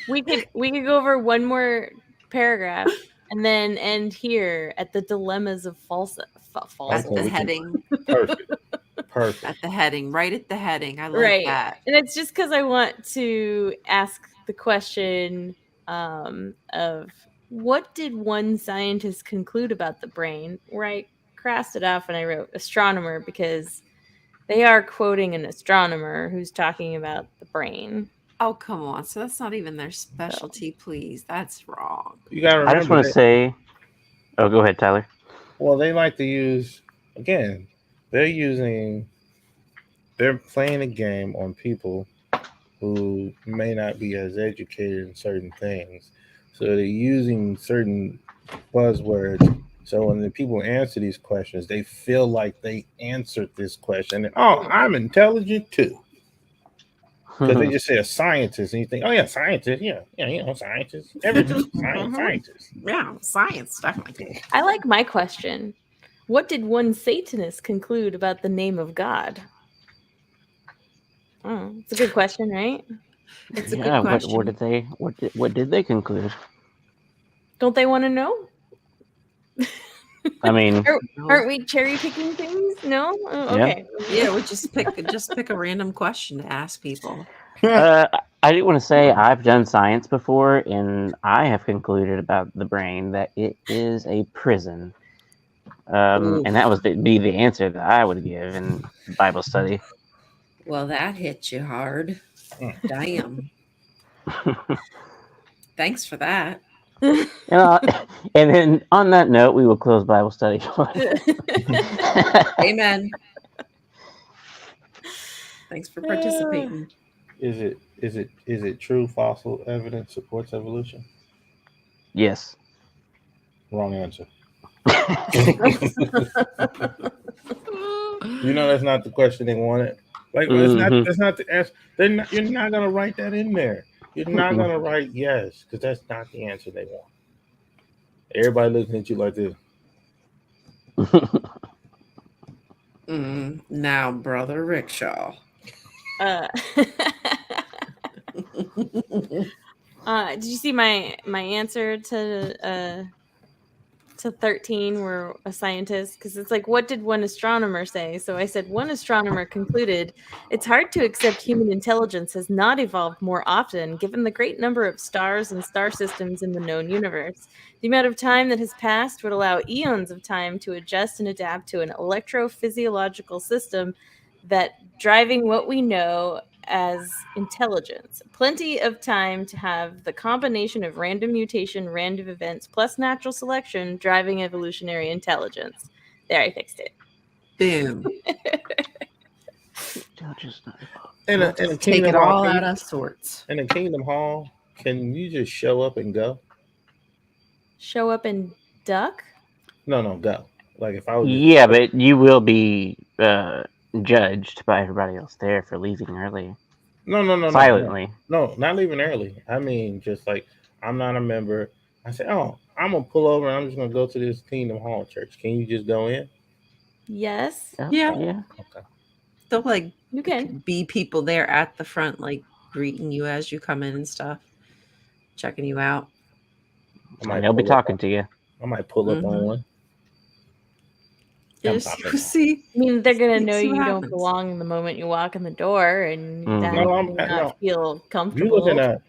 we could go over one more paragraph and then end here at the dilemmas of false. At Okay, the we can. heading, Perfect. Perfect. at the heading, right at the heading. I like Right. that. And it's just because I want to ask the question of what did one scientist conclude about the brain? Where I crossed it off and I wrote astronomer because they are quoting an astronomer who's talking about the brain. Oh, come on. So that's not even their So specialty, please. That's wrong. You gotta I just remember want to that. say. Oh, go ahead, Tyler. Well, they like to use again. They're using. They're playing a game on people who may not be as educated in certain things. So they're using certain buzzwords. So when the people answer these questions, they feel like they answered this question. And, oh, I'm intelligent too. Because they just say a scientist, and you think, oh yeah, scientist, yeah, scientist, everything, scientist. Yeah, science, definitely. I like my question. What did one Satanist conclude about the name of God? Oh, it's a good question, right? It's a Yeah. good What question. did they conclude? Don't they want to know? I mean, Aren't we cherry picking things? No? Oh, Yeah. okay. Yeah, we just pick a random question to ask people. I do want to say I've done science before, and I have concluded about the brain that it is a prison. And that was be the answer that I would give in Bible study. Well, that hit you hard. Damn. Thanks for that. And, and then on that note, we will close Bible study. Amen. Thanks for participating. Is it true fossil evidence supports evolution? Yes. Wrong answer. You know that's not the question they wanted. Like that's not the answer. You're not gonna write that in there. You're not gonna write yes, because that's not the answer they want. Everybody looking at you like this. Now, Brother Rickshaw. Did you see my answer to 13 were a scientist? Because it's like, what did one astronomer say? So I said one astronomer concluded it's hard to accept human intelligence has not evolved more often given the great number of stars and star systems in the known universe. The amount of time that has passed would allow eons of time to adjust and adapt to an electrophysiological system that driving what we know as intelligence. Plenty of time to have the combination of random mutation, random events, plus natural selection driving evolutionary intelligence. There, I fixed it. Boom. In a Take Kingdom it Hall, all out of sorts. in a Kingdom Hall, can you just show up and go? Show up and duck? No, go. Like if I was Yeah, but you will be judged by everybody else there for leaving early. No. Silently. No, not leaving early. I mean, just like I'm not a member. I say, oh, I'm gonna pull over and I'm just gonna go to this Kingdom Hall church. Can you just go in? Yes. Yeah. Okay. They'll like You can. be people there at the front, like greeting you as you come in and stuff, checking you out. And they'll be talking to you. I might pull up on one. See, I mean, they're gonna know see what you don't happens. belong the moment you walk in the door, and Mhm. that No, may not feel You comfortable. looking at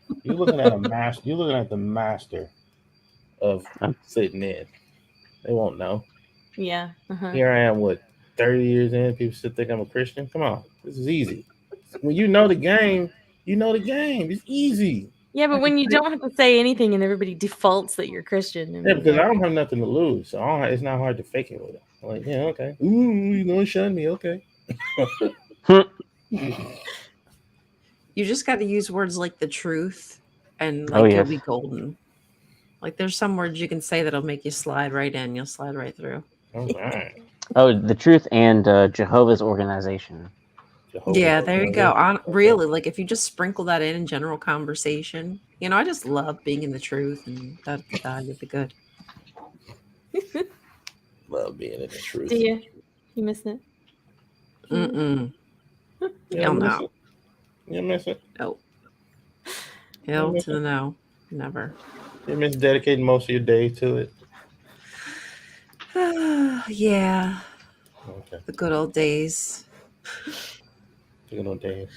a master. You looking at the master of sitting in. They won't know. Yeah. Here I am, 30 years in. People still think I'm a Christian. Come on, this is easy. When you know the game, you know the game. It's easy. Yeah, but when you don't have to say anything and everybody defaults that you're Christian. Yeah, because I don't have nothing to lose, so it's not hard to fake it with them. I'm like, yeah, okay. Ooh, you gonna shun me? Okay. You just got to use words like the truth, and Oh, like you'll yes. be golden. Like there's some words you can say that'll make you slide right in. You'll slide right through. All right. Oh, the truth and Jehovah's organization. Yeah, Jehovah's there you go. Witness. On Okay. really, like if you just sprinkle that in general conversation, I just love being in the truth and da da da. You'll be good. Love being in the truth. Do you? You missed it? Mm-mm. You Hell don't miss no. it. You miss it. No. You Hell miss to the it. no. Never. You miss dedicating most of your day to it. Yeah. Okay. The good old days. Good old days.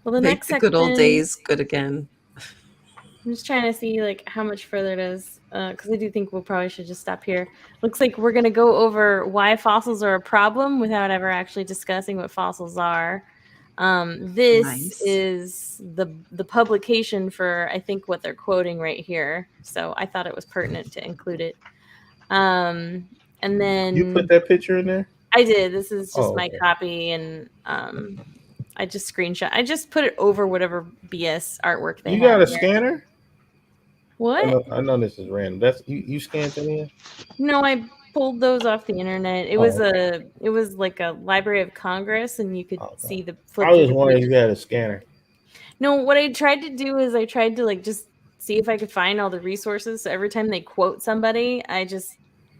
Well, the Make next the good old section, days good again. I'm just trying to see like how much further it is, because I do think we'll probably should just stop here. Looks like we're gonna go over why fossils are a problem without ever actually discussing what fossils are. This Nice. is the publication for I think what they're quoting right here, so I thought it was pertinent to include it. And You put then that picture in there? I did. This is just Oh, my okay. copy, and I just screenshot. I just put it over whatever BS artwork they You had got a there. scanner? What? I know this is random. That's you scanned it in? No, I pulled those off the internet. It Oh, was okay. it was like a Library of Congress, and you could Okay. see the I flip was through just the wondering if pages. you had a scanner. No, what I tried to do is I tried to like just see if I could find all the resources. So every time they quote somebody, I just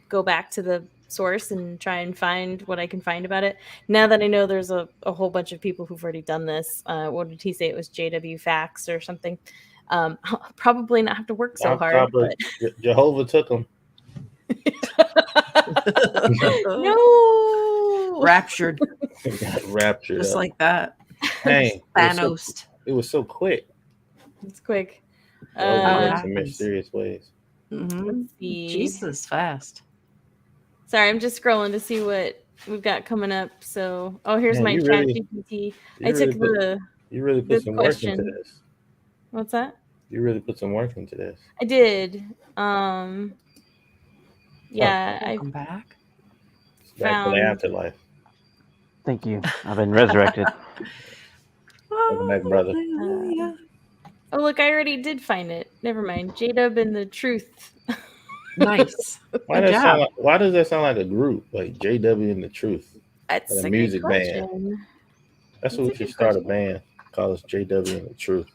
go back to the source and try and find what I can find about it. Now that I know there's a whole bunch of people who've already done this, what did he say? It was JW Facts or something. I'll probably not have to work so hard, but Jehovah took them. no. Raptured. Got raptured Just up. like that. Dang, Thanos. it was so quick. It's quick. Jehovah How it works in happens. mysterious ways. Mm-hmm. Let's see. Jesus, fast. Sorry, I'm just scrolling to see what we've got coming up. So, here's Man, my you chat really- GPT. You I took really put this some work into question. this. What's that? You really put some work into this. I did. Yeah, I Welcome back. It's back to the found. afterlife. Thank you. I've been resurrected. Welcome back, brother. Hallelujah. Oh, look, I already did find it. Never mind. J-Dub and the Truth. Nice. Why Good job. why does that sound like a group? Like JW and the Truth. That's Like a a music good band. question. That's That's what a we should good start question. a band. Call us JW and the Truth.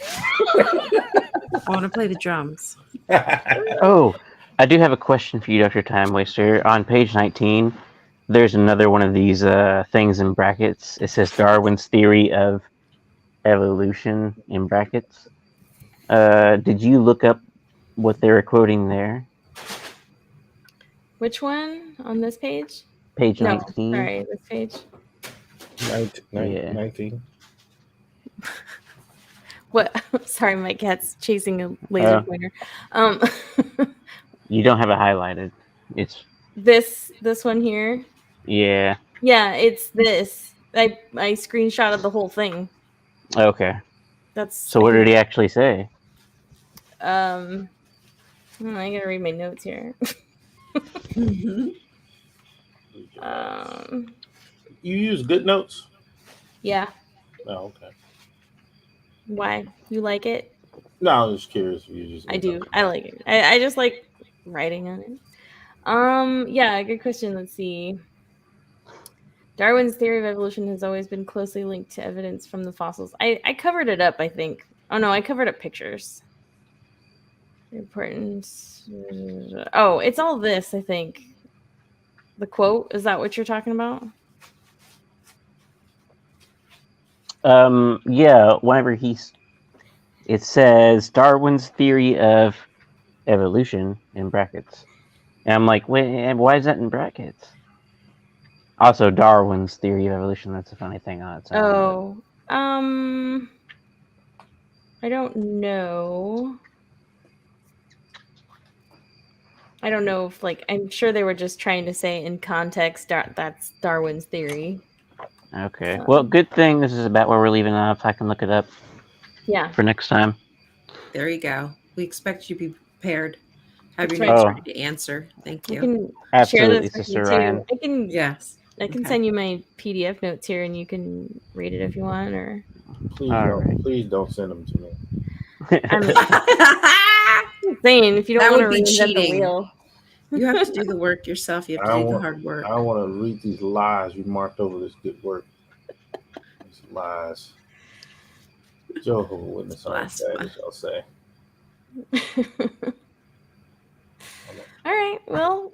I want to play the drums. Oh, I do have a question for you, Dr. Time Waster. On page 19, there's another one of these things in brackets. It says Darwin's theory of evolution in brackets. Did you look up what they were quoting there? Which one on this page? Page No, 19. sorry, this page. 19. What? Sorry, my cat's chasing a laser pointer. You don't have it highlighted. It's this one here. yeah. Yeah, it's this. I screenshotted the whole thing. Okay. That's So what did he actually say? I gotta read my notes here. You use good notes? Yeah. Oh, okay. Why? You like it? No, I was just curious if you use I good do. notes. I like it. I just like writing on it. Yeah, good question. Let's see. Darwin's theory of evolution has always been closely linked to evidence from the fossils. I covered it up, I think. Oh no, I covered up pictures. Importance. Oh, it's all this, I think. The quote, is that what you're talking about? Yeah, whenever it says Darwin's theory of evolution in brackets. And I'm like, wait, why is that in brackets? Also, Darwin's theory of evolution, that's a funny thing on its own. Oh, I don't know. I don't know if, like, I'm sure they were just trying to say in context that's Darwin's theory. Okay. Well, good thing this is about where we're leaving off. I can look it up. Yeah. For next time. There you go. We expect you to be prepared. Have That's your right. notes Oh. ready to answer. Thank I you. can Absolutely, share this with Sister you Ryan. too. Yes. I can Okay. send you my PDF notes here, and you can read it if you want. Or Please don't send them to me. I'm saying, if you don't That want to would be reinvent the cheating. wheel, You have to do the work yourself. You have to do the hard work. I want to read these lies you marked over this good work. Lies. Jehovah Witness aren't bad, Blasphemy. as y'all say. All right. Well,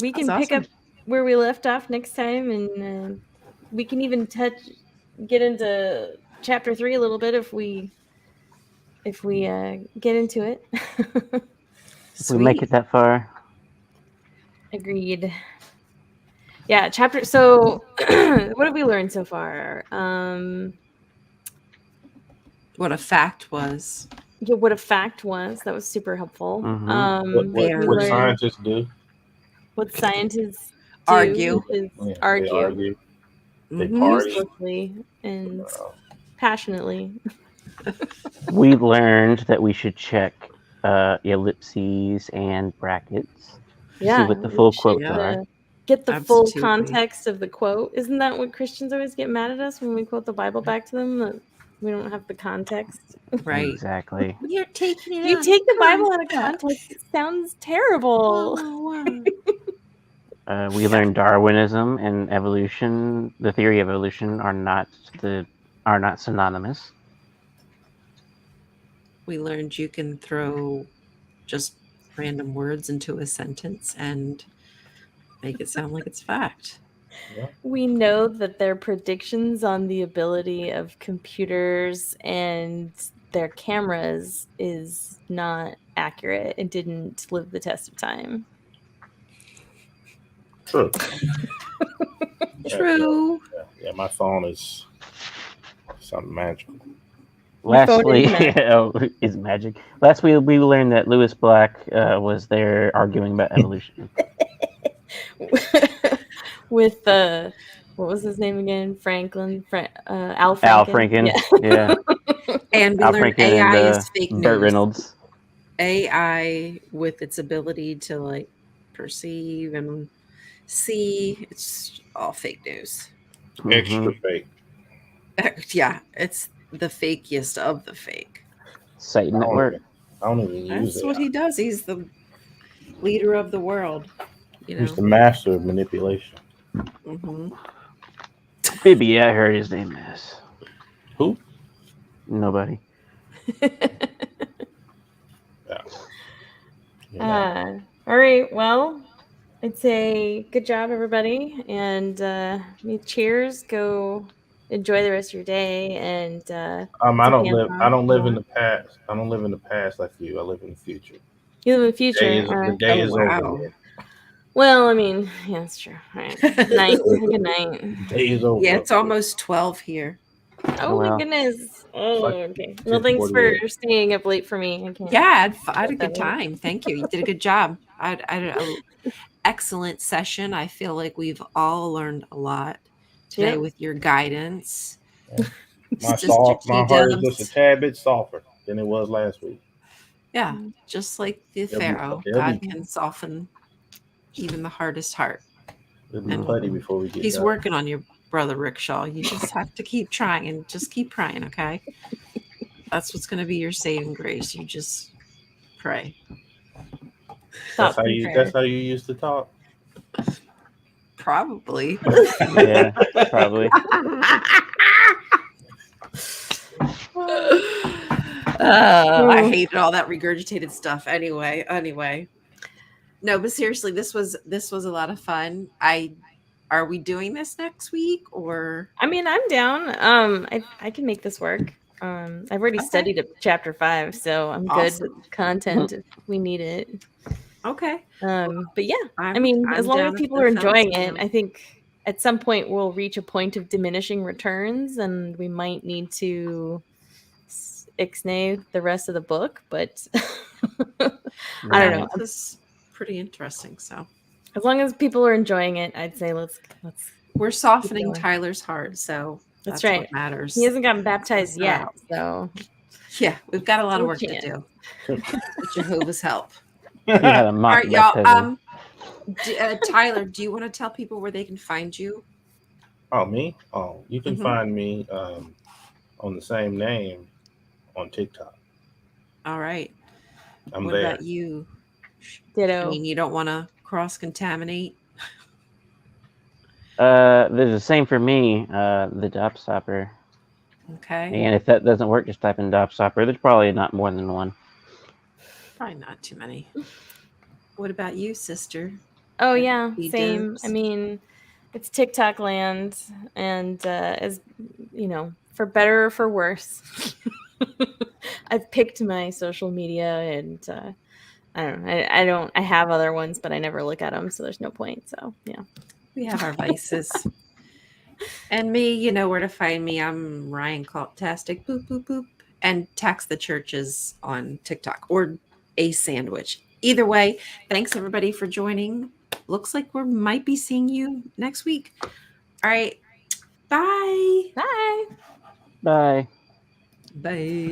we That's can pick up awesome. where we left off next time, and we can even get into chapter 3 a little bit if we get into it. If we make Sweet. it that far, Agreed. Yeah, chapter. So, what have we learned so far? What a fact was. Yeah, what a fact was. That was super helpful. Mhm. We What Very. learned scientists do? what scientists do, Argue. which is Yeah, they argue argue. They Mm-hmm. party. uselessly and passionately. we learned that we should check ellipses and brackets to see Yeah, what the we full should quotes Yeah. are. get the full Absolutely. context of the quote. Isn't that what Christians always get mad at us when we quote the Bible back to them? That we don't have the context. Right. Exactly. You're taking it You out take the Bible of out of context. context, it sounds terrible. Whoa. We learned Darwinism and evolution, the theory of evolution, are not synonymous. We learned you can throw just random words into a sentence and make it sound like it's fact. Yeah. We know that their predictions on the ability of computers and their cameras is not accurate. It didn't live the test of time. True. True. Yeah, my phone is something magical. Your phone Lastly, is magic. is magic. Last we learned that Lewis Black was there arguing about evolution. With what was his name again? Al Al Franken. Franken, Yeah. yeah, And we Al learned Franken and AI is fake Burt news. Reynolds. AI with its ability to like perceive and see, it's all fake news. Extra Mhm. fake. Yeah, it's the fakiest of the fake. Satan at work. I don't even use That's it. what he does. He's the leader of the world. You He's know. the master of manipulation. Mm-hmm. Baby, I heard his name is Who? nobody. Yeah. You know. All right. Well, I'd say good job, everybody, and cheers. Go enjoy the rest of your day, and I keep don't hands live. I on. don't live in the past. I don't live in the past like you. I live in the future. You live in the Day future. is All the right. day Oh is over wow. with. Well, I mean, yeah, that's true. All right. Good night. Good night. The day is over. Yeah, it's almost 12 here. Oh my well. goodness. Oh, like okay. Well, thanks for 10:48. staying up late for me. I can't. Yeah, I had a let that good wait. time. Thank you. You did a good job. I had an excellent session. I feel like we've all learned a lot today Yep. with your guidance. My Sister T my heart is just a Dubs. tad bit softer than it was last week. Yeah, just like the Pharaoh, It'll God be can soften even the hardest heart. it'll be And plenty before we get he's done. working on you, Brother Rickshaw. You just have to keep trying. Just keep praying, okay? That's what's going to be your saving grace. You just pray. That's Thoughts how and you. prayers. That's how you used to talk. Probably. Yeah, probably. I hated all that regurgitated stuff. Anyway. No, but seriously, this was a lot of fun. Are we doing this next week or I mean, I'm down. I can make this work. I've already Okay. studied up to chapter 5, so I'm good Awesome. with content if we need it. okay? But yeah, I I'm mean, as long as down if people the are fellas enjoying are it, down. I think at some point we'll reach a point of diminishing returns, and we might need to ixnay the rest of the book. But I don't know. This is pretty interesting. So As long as people are enjoying it, I'd say let's. we're softening going. Tyler's heart, so That's that's right. what matters. He hasn't gotten baptized Set yet, out. so Yeah, we've got a lot of No work to chance. do. With Jehovah's help. He had a All mock right, y'all. baptism. Tyler, do you want to tell people where they can find you? Oh, me? Oh, you can Mhm. find me on the same name on TikTok. All right. I'm What there. about you? I ditto. mean, you don't want to cross contaminate. There's the same for me. The dop stopper. Okay. And if that doesn't work, just type in dop stopper. There's probably not more than one. Probably not too many. What about you, sister? Oh Any yeah, speed same. I dubs? mean, it's TikTok land, and as you know, for better or for worse, I've picked my social media, and I don't know. I have other ones, but I never look at them, so there's no point. So yeah. We have our vices. And me, you know where to find me. I'm Ryan Cultastic, boop, boop, boop. And Tax the Churches on TikTok or a sandwich. Either way, thanks everybody for joining. Looks like we might be seeing you next week. All right. Bye. Bye. Bye. Bye.